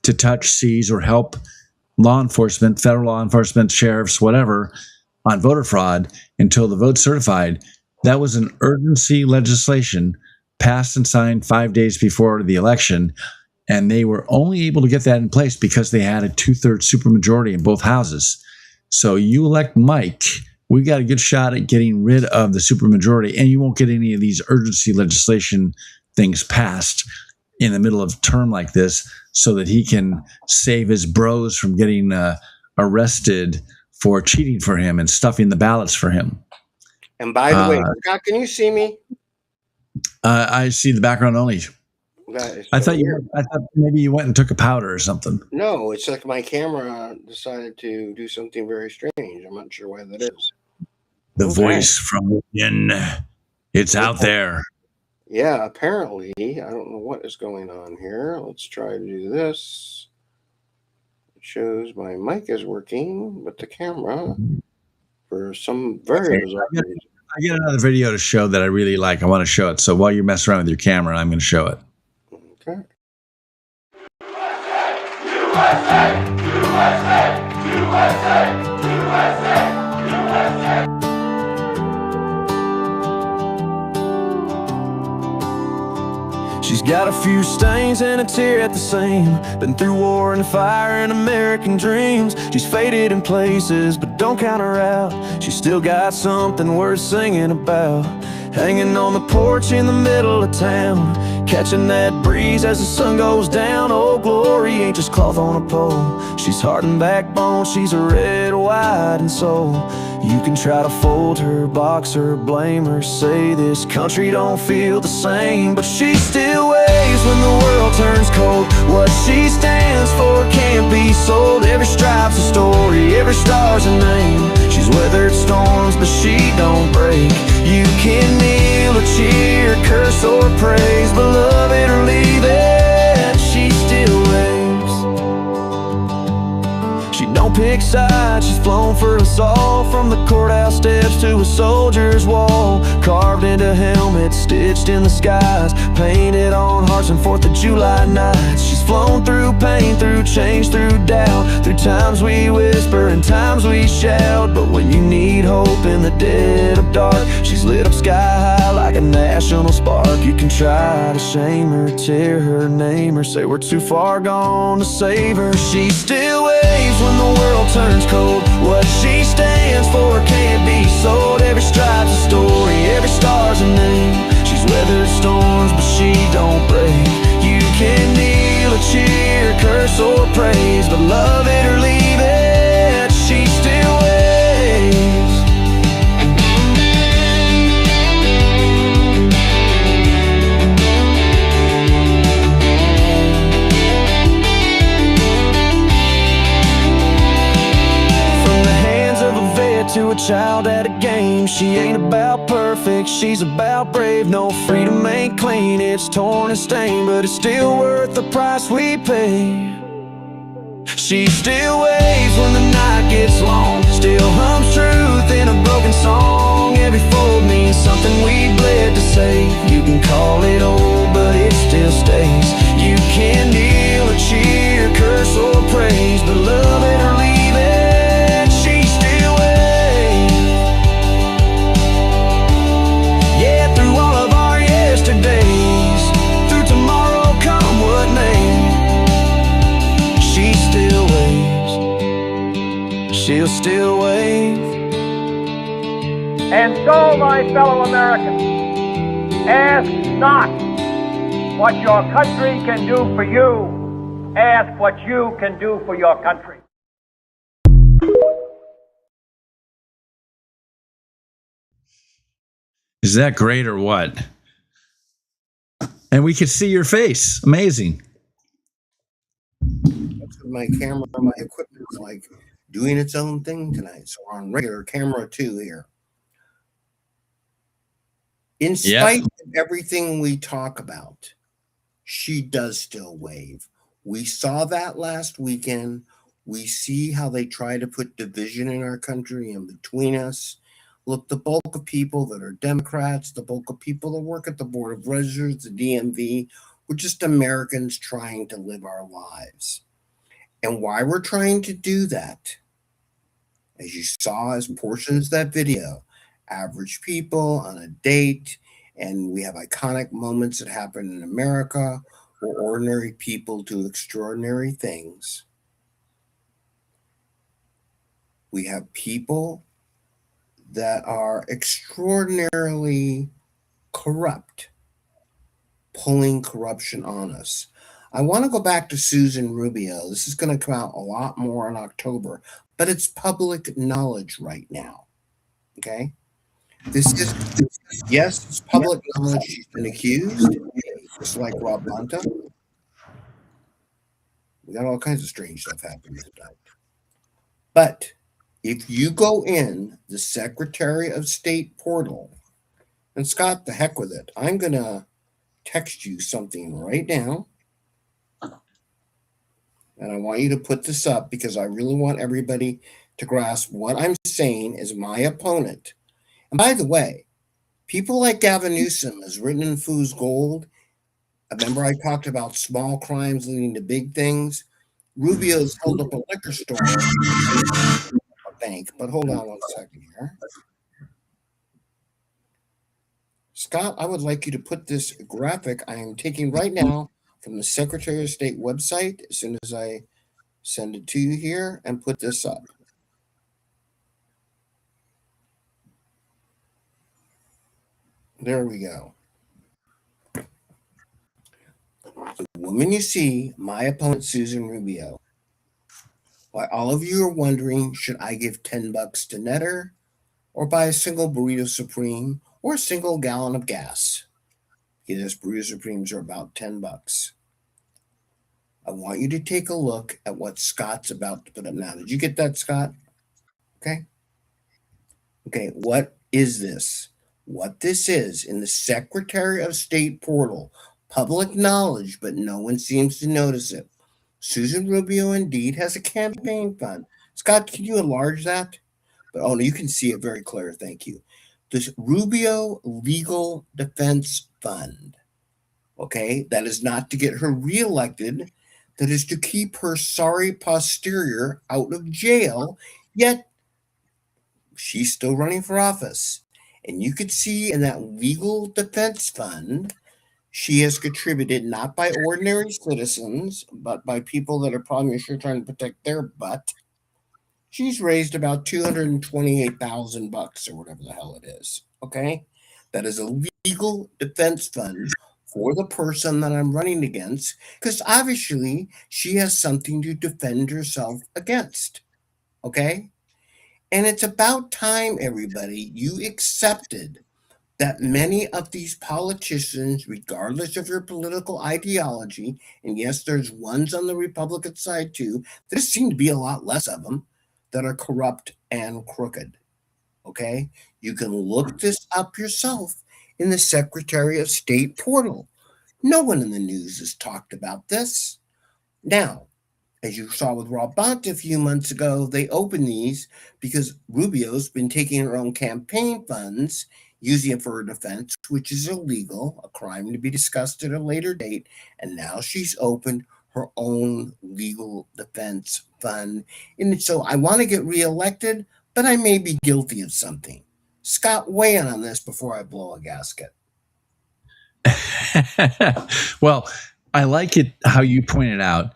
to touch, seize, or help law enforcement, federal law enforcement, sheriffs, whatever, on voter fraud until the vote's certified. That was an urgency legislation passed and signed 5 days before the election. And they were only able to get that in place because they had a 2/3 supermajority in both houses. So you elect Mike, we got a good shot at getting rid of the supermajority, and you won't get any of these urgency legislation things passed in the middle of a term like this so that he can save his bros from getting arrested for cheating for him and stuffing the ballots for him. And by the way, Scott, can you see me? I see the background only. I thought maybe you went and took a powder or something. No, it's like my camera decided to do something very strange. I'm not sure why that is. The voice from within. It's out there. Yeah, apparently. I don't know what is going on here. Let's try to do this. It shows my mic is working, but the camera, for some very bizarre reason. I get another video to show that I really like. I want to show it. So while you're messing around with your camera, I'm going to show it. Okay. She's got a few stains and a tear at the seam. Been through war and fire and American dreams. She's faded in places, but don't count her out. She's still got something worth singing about. Hanging on the porch in the middle of town, catching that breeze as the sun goes down. Oh, glory ain't just cloth on a pole. She's heart and backbone, she's a red, white, and soul. You can try to fold her, box her, blame her, say this country don't feel the same, but she still waves when the world turns cold. What she stands for can't be sold. Every stripe's a story, every star's a name. She's weathered storms, but she don't break. You can kneel or cheer, curse or praise, but love it or leave it, she still waves. She don't pick sides, she's flown for us all. From the courthouse steps to a soldier's wall, carved into helmets, stitched in the skies, painted on hearts and 4th of July nights. She's flown through pain, through change, through doubt, through times we whisper and times we shout. But when you need hope in the dead of dark, she's lit up sky high like a national spark. You can try to shame her, tear her, name her, say we're too far gone to save her. She still waves when the world turns cold. What she stands for can't be sold. Every stripe's a story, every star's a name. She's weathered storms, but she don't break. You can kneel or cheer, curse or praise, but love it or leave it, she still waves. To a child at a game, she ain't about perfect, she's about brave. No, freedom ain't clean, it's torn and stained, but it's still worth the price we pay. She still waves when the night gets long, still hums truth in a broken song. Every fold means something we bled to save. You can call still wave. And so, my fellow Americans, ask not what your country can do for you. Ask what you can do for your country. Is that great or what? And we could see your face. Amazing. My camera, my equipment is like doing its own thing tonight. So we're on regular camera 2 here. In spite of everything we talk about, she does still wave. We saw that last weekend. We see how they try to put division in our country and between us. Look, the bulk of people that are Democrats, the bulk of people that work at the Board of Registers, the DMV, we're just Americans trying to live our lives. And why we're trying to do that, as you saw as portions of that video, average people on a date, and we have iconic moments that happen in America where ordinary people do extraordinary things. We have people that are extraordinarily corrupt, pulling corruption on us. I want to go back to Susan Rubio. This is going to come out a lot more in October, but it's public knowledge right now. Okay? Yes, it's public knowledge. She's been accused, just like Rob Bonta. We got all kinds of strange stuff happening tonight. But if you go in the Secretary of State portal, and Scott, the heck with it, I'm going to text you something right now. And I want you to put this up because I really want everybody to grasp what I'm saying is my opponent. And by the way, people like Gavin Newsom, as written in Fool's Gold, remember I talked about small crimes leading to big things? Rubio's held up a liquor store, a bank, but hold on one second here. Scott, I would like you to put this graphic I am taking right now from the Secretary of State website as soon as I send it to you here and put this up. There we go. The woman you see, my opponent, Susan Rubio. Why all of you are wondering, should I give $10 to Netter or buy a single Burrito Supreme or a single gallon of gas? Because Burrito Supremes are about $10. I want you to take a look at what Scott's about to put up now. Did you get that, Scott? Okay. Okay, what is this? What this is in the Secretary of State portal, public knowledge, but no one seems to notice it. Susan Rubio indeed has a campaign fund. Scott, can you enlarge that? But oh no, you can see it very clear. Thank you. This Rubio Legal Defense Fund. Okay, that is not to get her reelected. That is to keep her sorry posterior out of jail. Yet she's still running for office. And you could see in that legal defense fund, she has contributed not by ordinary citizens, but by people that are probably sure trying to protect their butt. She's raised about $228,000 or whatever the hell it is. Okay, that is a legal defense fund for the person that I'm running against, because obviously she has something to defend herself against. Okay, and it's about time, everybody, you accepted that many of these politicians, regardless of your political ideology, and yes, there's ones on the Republican side too, there seem to be a lot less of them, that are corrupt and crooked. Okay? You can look this up yourself in the Secretary of State portal. No one in the news has talked about this. Now, as you saw with Rob Bonta a few months ago, they opened these because Rubio's been taking her own campaign funds, using it for her defense, which is illegal, a crime to be discussed at a later date. And now she's opened her own legal defense fund. And so I want to get reelected, but I may be guilty of something. Scott, weigh in on this before I blow a gasket. Well, I like it how you pointed out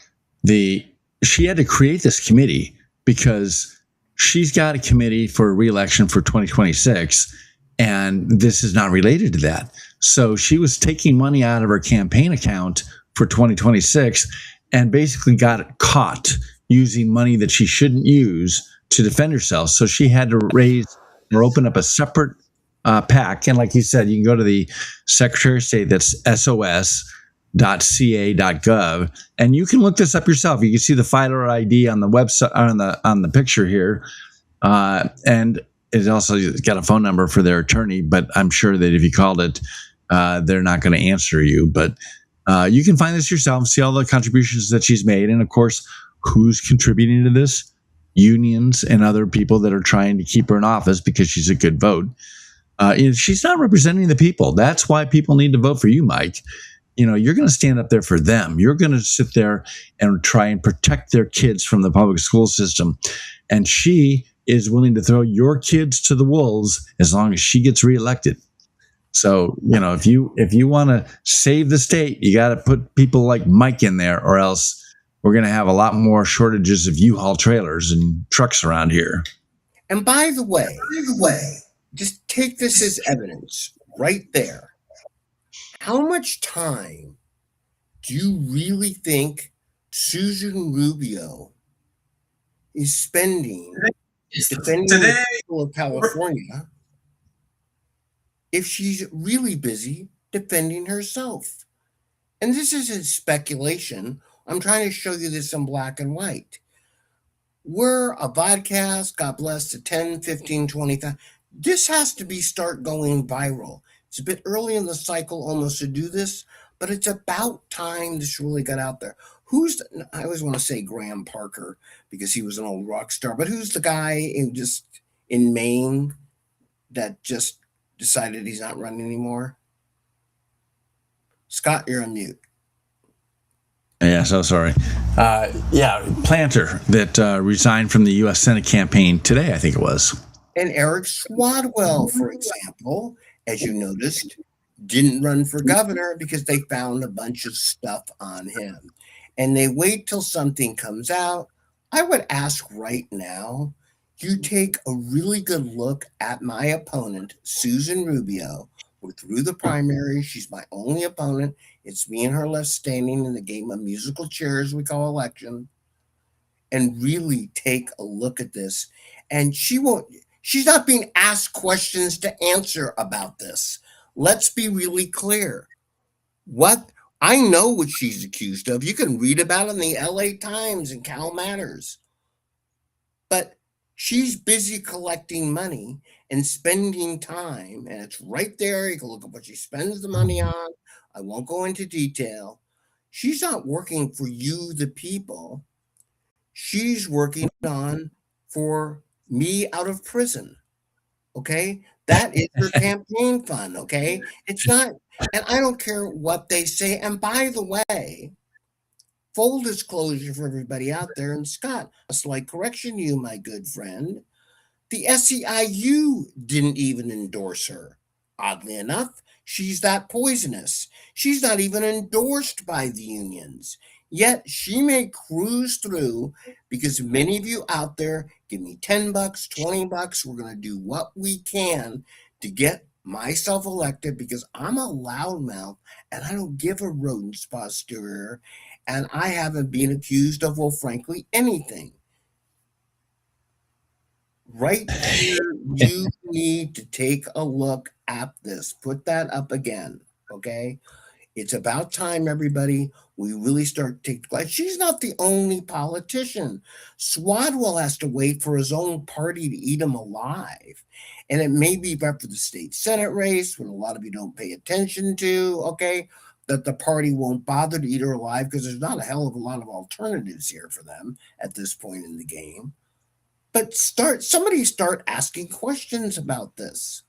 she had to create this committee because she's got a committee for re-election for 2026, and this is not related to that. So she was taking money out of her campaign account for 2026 and basically got caught using money that she shouldn't use to defend herself. So she had to raise or open up a separate PAC. And like you said, you can go to the Secretary of State, that's sos.ca.gov, and you can look this up yourself. You can see the filer ID on the website, on the picture here. And it also got a phone number for their attorney, but I'm sure that if you called it, they're not going to answer you. But you can find this yourself, see all the contributions that she's made. And of course, who's contributing to this? Unions and other people that are trying to keep her in office because she's a good vote. She's not representing the people. That's why people need to vote for you, Mike. You're going to stand up there for them. You're going to sit there and try and protect their kids from the public school system. And she is willing to throw your kids to the wolves as long as she gets reelected. So, if you want to save the state, you got to put people like Mike in there, or else we're going to have a lot more shortages of U-Haul trailers and trucks around here. And by the way, just take this as evidence right there. How much time do you really think Susan Rubio is spending defending the people of California if she's really busy defending herself? And this isn't speculation. I'm trying to show you this in black and white. We're a podcast, God bless, to 10, 15, 20,000. This has to start going viral. It's a bit early in the cycle almost to do this, but it's about time this really got out there. I always want to say Graham Parker because he was an old rock star, but who's the guy in Maine that just decided he's not running anymore? Scott, you're on mute. Yeah, so sorry. Planter that resigned from the U.S. Senate campaign today, I think it was. And Eric Swadwell, for example, as you noticed, didn't run for governor because they found a bunch of stuff on him. And they wait till something comes out. I would ask right now, you take a really good look at my opponent, Susan Rubio. We're through the primary. She's my only opponent. It's me and her left standing in the game of musical chairs we call election. And really take a look at this. And she's not being asked questions to answer about this. Let's be really clear. I know what she's accused of. You can read about it in the LA Times and Cal Matters. But she's busy collecting money and spending time, and it's right there. You can look at what she spends the money on. I won't go into detail. She's not working for you, the people. She's working on for me out of prison. Okay? That is her campaign fund. Okay? It's not, and I don't care what they say. And by the way, full disclosure for everybody out there, and Scott, a slight correction, you, my good friend, the SEIU didn't even endorse her. Oddly enough, she's that poisonous. She's not even endorsed by the unions. Yet she may cruise through because many of you out there give me $10, $20. We're going to do what we can to get myself elected because I'm a loudmouth and I don't give a rodent's posterior, and I haven't been accused of, well, frankly, anything. Right here, you need to take a look at this. Put that up again, okay? It's about time, everybody, we really start to take. She's not the only politician. Swadwell has to wait for his own party to eat him alive. And it may be for the state Senate race, when a lot of you don't pay attention to, okay, that the party won't bother to eat her alive because there's not a hell of a lot of alternatives here for them at this point in the game. But somebody start asking questions about this.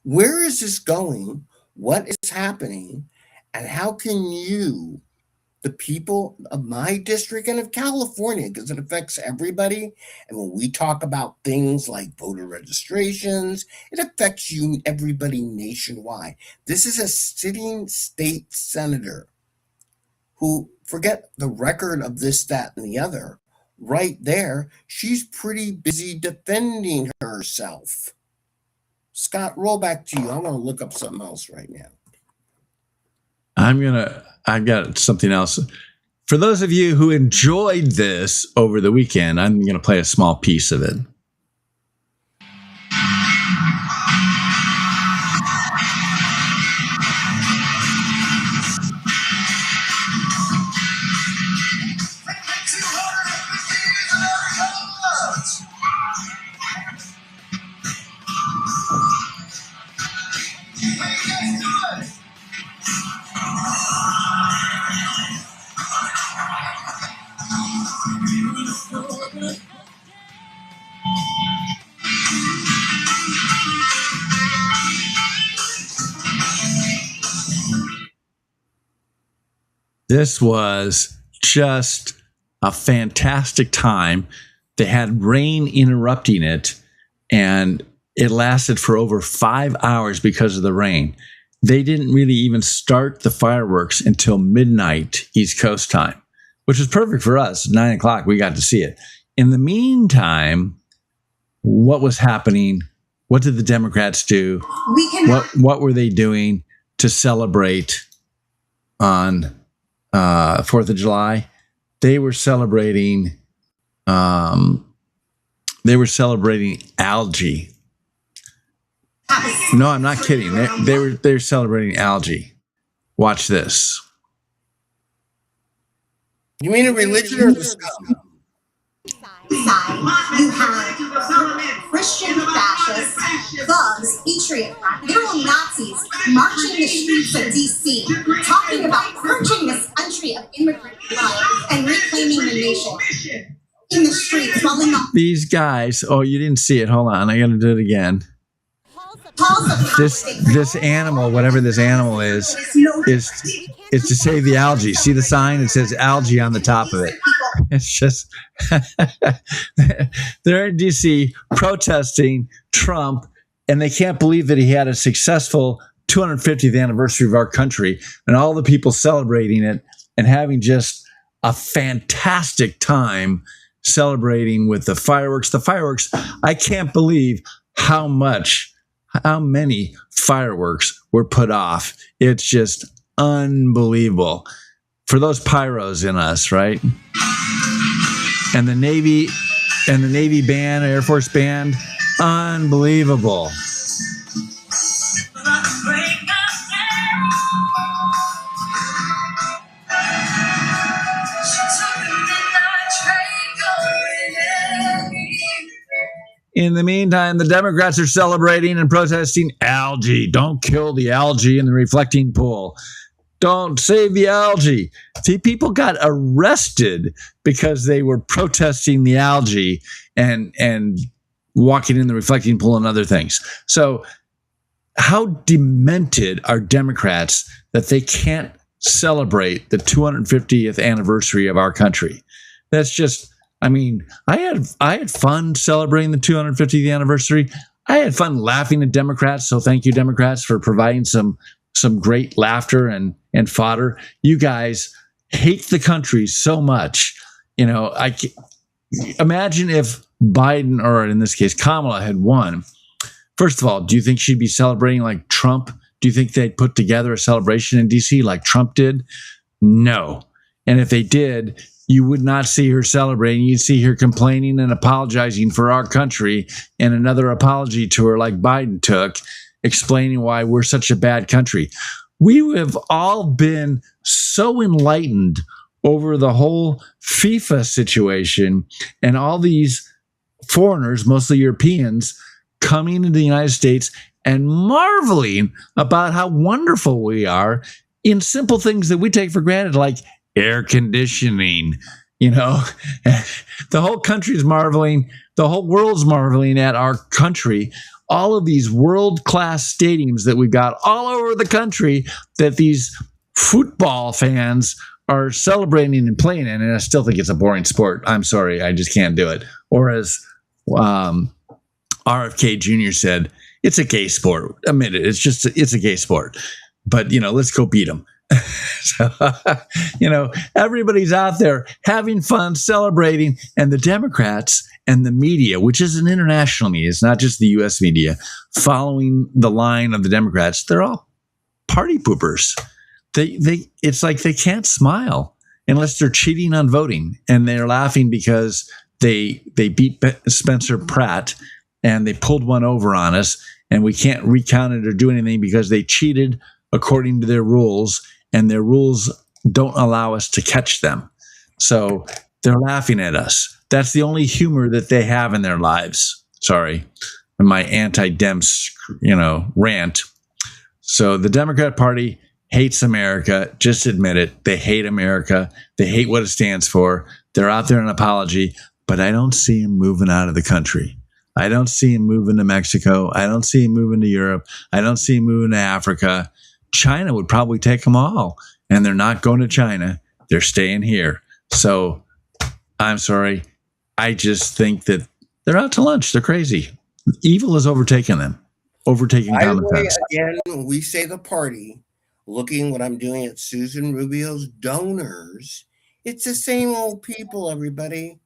Where is this going? What is happening? And how can you, the people of my district and of California, because it affects everybody, and when we talk about things like voter registrations, it affects you, everybody nationwide. This is a sitting state senator who, forget the record of this, that, and the other, right there. She's pretty busy defending herself. Scott, roll back to you. I want to look up something else right now. I've got something else. For those of you who enjoyed this over the weekend, I'm going to play a small piece of it. This was just a fantastic time. They had rain interrupting it, and it lasted for over 5 hours because of the rain. They didn't really even start the fireworks until midnight East Coast time, which was perfect for us. 9 o'clock, we got to see it. In the meantime, what was happening? What did the Democrats do? What were they doing to celebrate on 4th of July? They were celebrating. They were celebrating algae. No, I'm not kidding. They were celebrating algae. Watch this. You mean a religion or the scum? Side, you have Christian fascists, thugs, patriot, literal Nazis marching the streets of D.C., talking about purging this country of immigrant blood and reclaiming the nation in the streets while in the... These guys, oh, you didn't see it. Hold on. I got to do it again. This animal, whatever this animal is to save the algae. See the sign? It says algae on the top of it. It's just, they're in D.C. protesting Trump, and they can't believe that he had a successful 250th anniversary of our country, and all the people celebrating it and having just a fantastic time celebrating with the fireworks. The fireworks, I can't believe how many fireworks were put off. It's just unbelievable. For those pyros in us, right? And the Navy band, Air Force band, unbelievable. In the meantime, the Democrats are celebrating and protesting algae. Don't kill the algae in the reflecting pool. Don't save the algae. See, people got arrested because they were protesting the algae and walking in the reflecting pool and other things. So how demented are Democrats that they can't celebrate the 250th anniversary of our country? That's just, I mean, I had fun celebrating the 250th anniversary. I had fun laughing at Democrats. So thank you, Democrats, for providing some great laughter and fodder. You guys hate the country so much. You know, imagine if Biden, or in this case, Kamala, had won. First of all, do you think she'd be celebrating like Trump? Do you think they'd put together a celebration in D.C. like Trump did? No. And if they did, you would not see her celebrating. You'd see her complaining and apologizing for our country, and another apology tour like Biden took, explaining why we're such a bad country. We have all been so enlightened over the whole FIFA situation and all these foreigners, mostly Europeans, coming into the United States and marveling about how wonderful we are in simple things that we take for granted, like air conditioning. You know, the whole country's marveling. The whole world's marveling at our country. All of these world-class stadiums that we've got all over the country that these football fans are celebrating and playing in, and I still think it's a boring sport. I'm sorry, I just can't do it. Or as RFK Jr. said, it's a gay sport. Admit it, it's a gay sport. But, you know, let's go beat them. So, everybody's out there having fun, celebrating, and the Democrats and the media, which is an international media, it's not just the U.S. media, following the line of the Democrats, they're all party poopers. It's like they can't smile unless they're cheating on voting, and they're laughing because they beat Spencer Pratt and they pulled one over on us, and we can't recount it or do anything because they cheated according to their rules, and their rules don't allow us to catch them. So they're laughing at us. That's the only humor that they have in their lives. Sorry, my anti-Dems, rant. So the Democrat Party hates America. Just admit it. They hate America. They hate what it stands for. They're out there in an apology, but I don't see them moving out of the country. I don't see them moving to Mexico. I don't see them moving to Europe. I don't see them moving to Africa. China would probably take them all, and they're not going to China. They're staying here. So I'm sorry. I just think that they're out to lunch. They're crazy. Evil has overtaken them, overtaking common sense. Again, when we say the party, looking what I'm doing at Susan Rubio's donors, it's the same old people, everybody.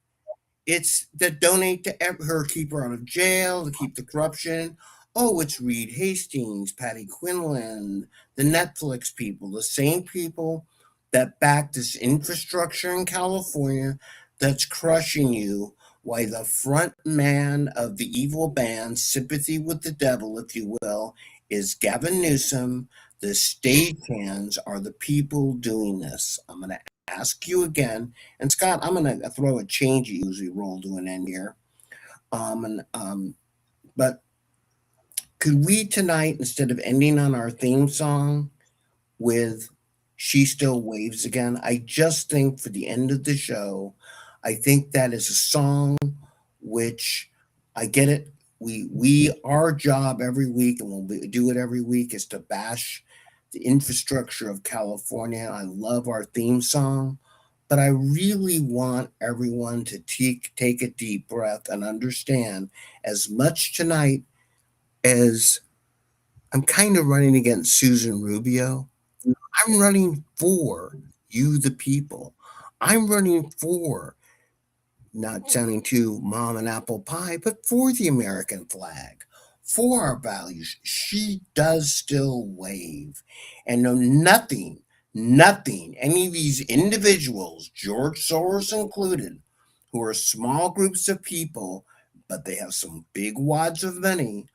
It's that donate to her, keep her out of jail, to keep the corruption. Oh, it's Reed Hastings, Patty Quinlan, the Netflix people, the same people that back this infrastructure in California that's crushing you. Why the front man of the evil band, Sympathy with the Devil, if you will, is Gavin Newsom. The stagehands are the people doing this. I'm going to ask you again, and Scott, I'm going to throw a change you usually roll to an end here. But could we tonight, instead of ending on our theme song with She Still Waves Again, I just think for the end of the show, I think that is a song which, I get it, our job every week, and we'll do it every week, is to bash the infrastructure of California. I love our theme song, but I really want everyone to take a deep breath and understand, as much tonight as I'm kind of running against Susan Rubio, I'm running for you, the people. I'm running for, not sounding too mom and apple pie, but for the American flag, for our values. She does still wave. And no, nothing, any of these individuals, George Soros included, who are small groups of people, but they have some big wads of money,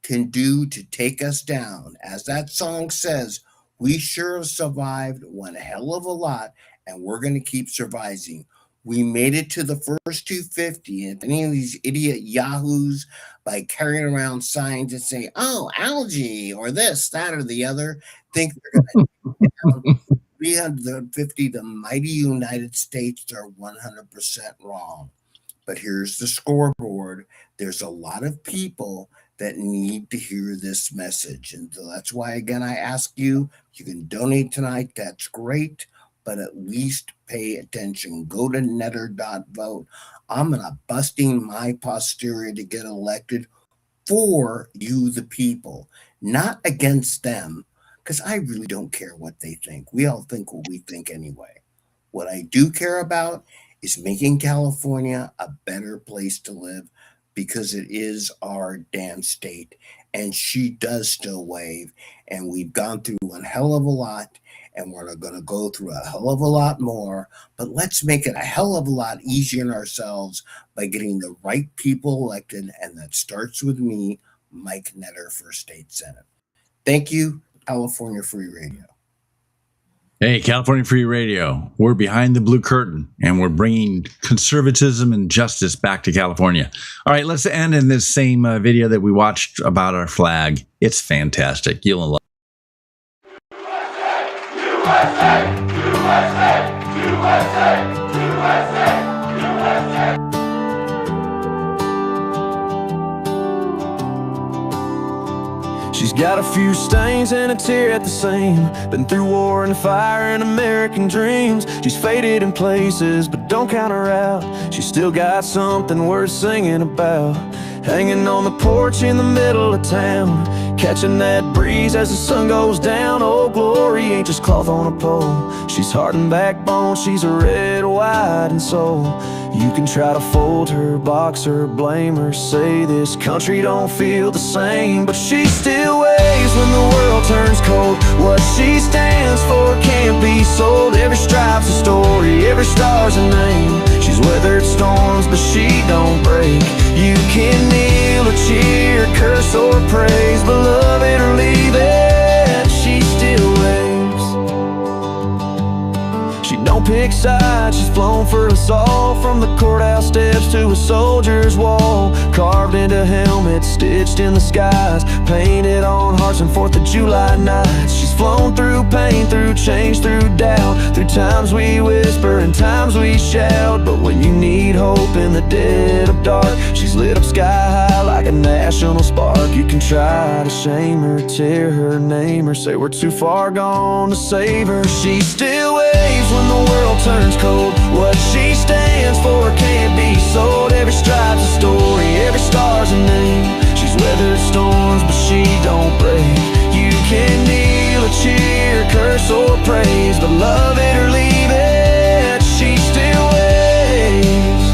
can do to take us down. As that song says, we sure have survived one hell of a lot, and we're going to keep surviving. We made it to the first 250. And if any of these idiot yahoos, by carrying around signs that say, oh, algae, or this, that, or the other, think they're going to down 350, the mighty United States, are 100% wrong. But here's the scoreboard. There's a lot of people that need to hear this message. And so that's why, again, I ask you, you can donate tonight. That's great. But at least pay attention. Go to netter.vote. I'm going to busting my posterior to get elected for you, the people, not against them, because I really don't care what they think. We all think what we think anyway. What I do care about is making California a better place to live, because it is our damn state. And she does still wave. And we've gone through one hell of a lot. And we're going to go through a hell of a lot more, but let's make it a hell of a lot easier on ourselves by getting the right people elected, and that starts with me, Mike Netter, for State Senate. Thank you, California Free Radio. Hey, California Free Radio, we're behind the blue curtain, and we're bringing conservatism and justice back to California. All right, let's end in this same video that we watched about our flag. It's fantastic. You'll love it. USA, USA, USA, USA, USA. She's got a few stains and a tear at the seam. Been through war and fire and American dreams. She's faded in places, but don't count her out. She's still got something worth singing about. Hanging on the porch in the middle of town. catching that breeze as the sun goes down. Oh, glory ain't just cloth on a pole. She's heart and backbone, she's a red, white, and soul. You can try to fold her, box her, blame her, say this country don't feel the same, but she still waves when the world turns cold. What she stands for can't be sold. Every stripe's a story, every star's a name. She's weathered storms, but she don't break. You can kneel or cheer, curse or praise, but love it or leave it, she still waves. She don't pick sides, she's flown for us all. From the courthouse steps to a soldier's wall. Carved into helmets, stitched in the skies, painted on hearts and 4th of July nights. She's flown through pain, through change, through doubt, through times we whisper and times we shout. But when you need hope in the dead of dark, she's lit up sky high like a national spark. You can try to shame her, tear her, name her, say we're too far gone to save her. She still waves when the world turns cold. What she stands for can't be sold. Every stripe's a story, every star's a name. She's weathered storms, but she don't break. You can kneel or cheer, curse or praise, but love it or leave it, she still waves.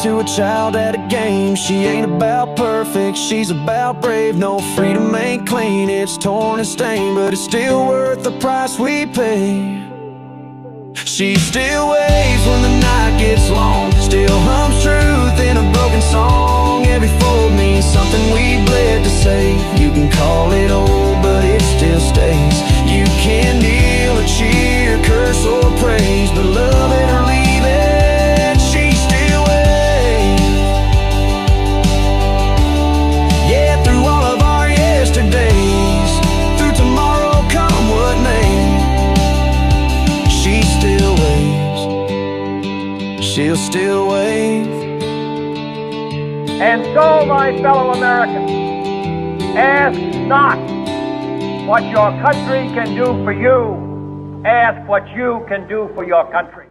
To a child at a game, she ain't about perfect, she's about brave. No, freedom ain't clean, it's torn and stained, but it's still worth the price we pay. She still waves when the night gets long, still hums truth in a broken song. Every fold means something we bled to say. You can call it old, but it still stays. You can kneel or cheer, curse or praise, but love it or leave it, she still waves. Yeah, through all of our yesterdays, through tomorrow come what may, she still waves, she'll still wave. And so, my fellow Americans, ask not what your country can do for you, ask what you can do for your country.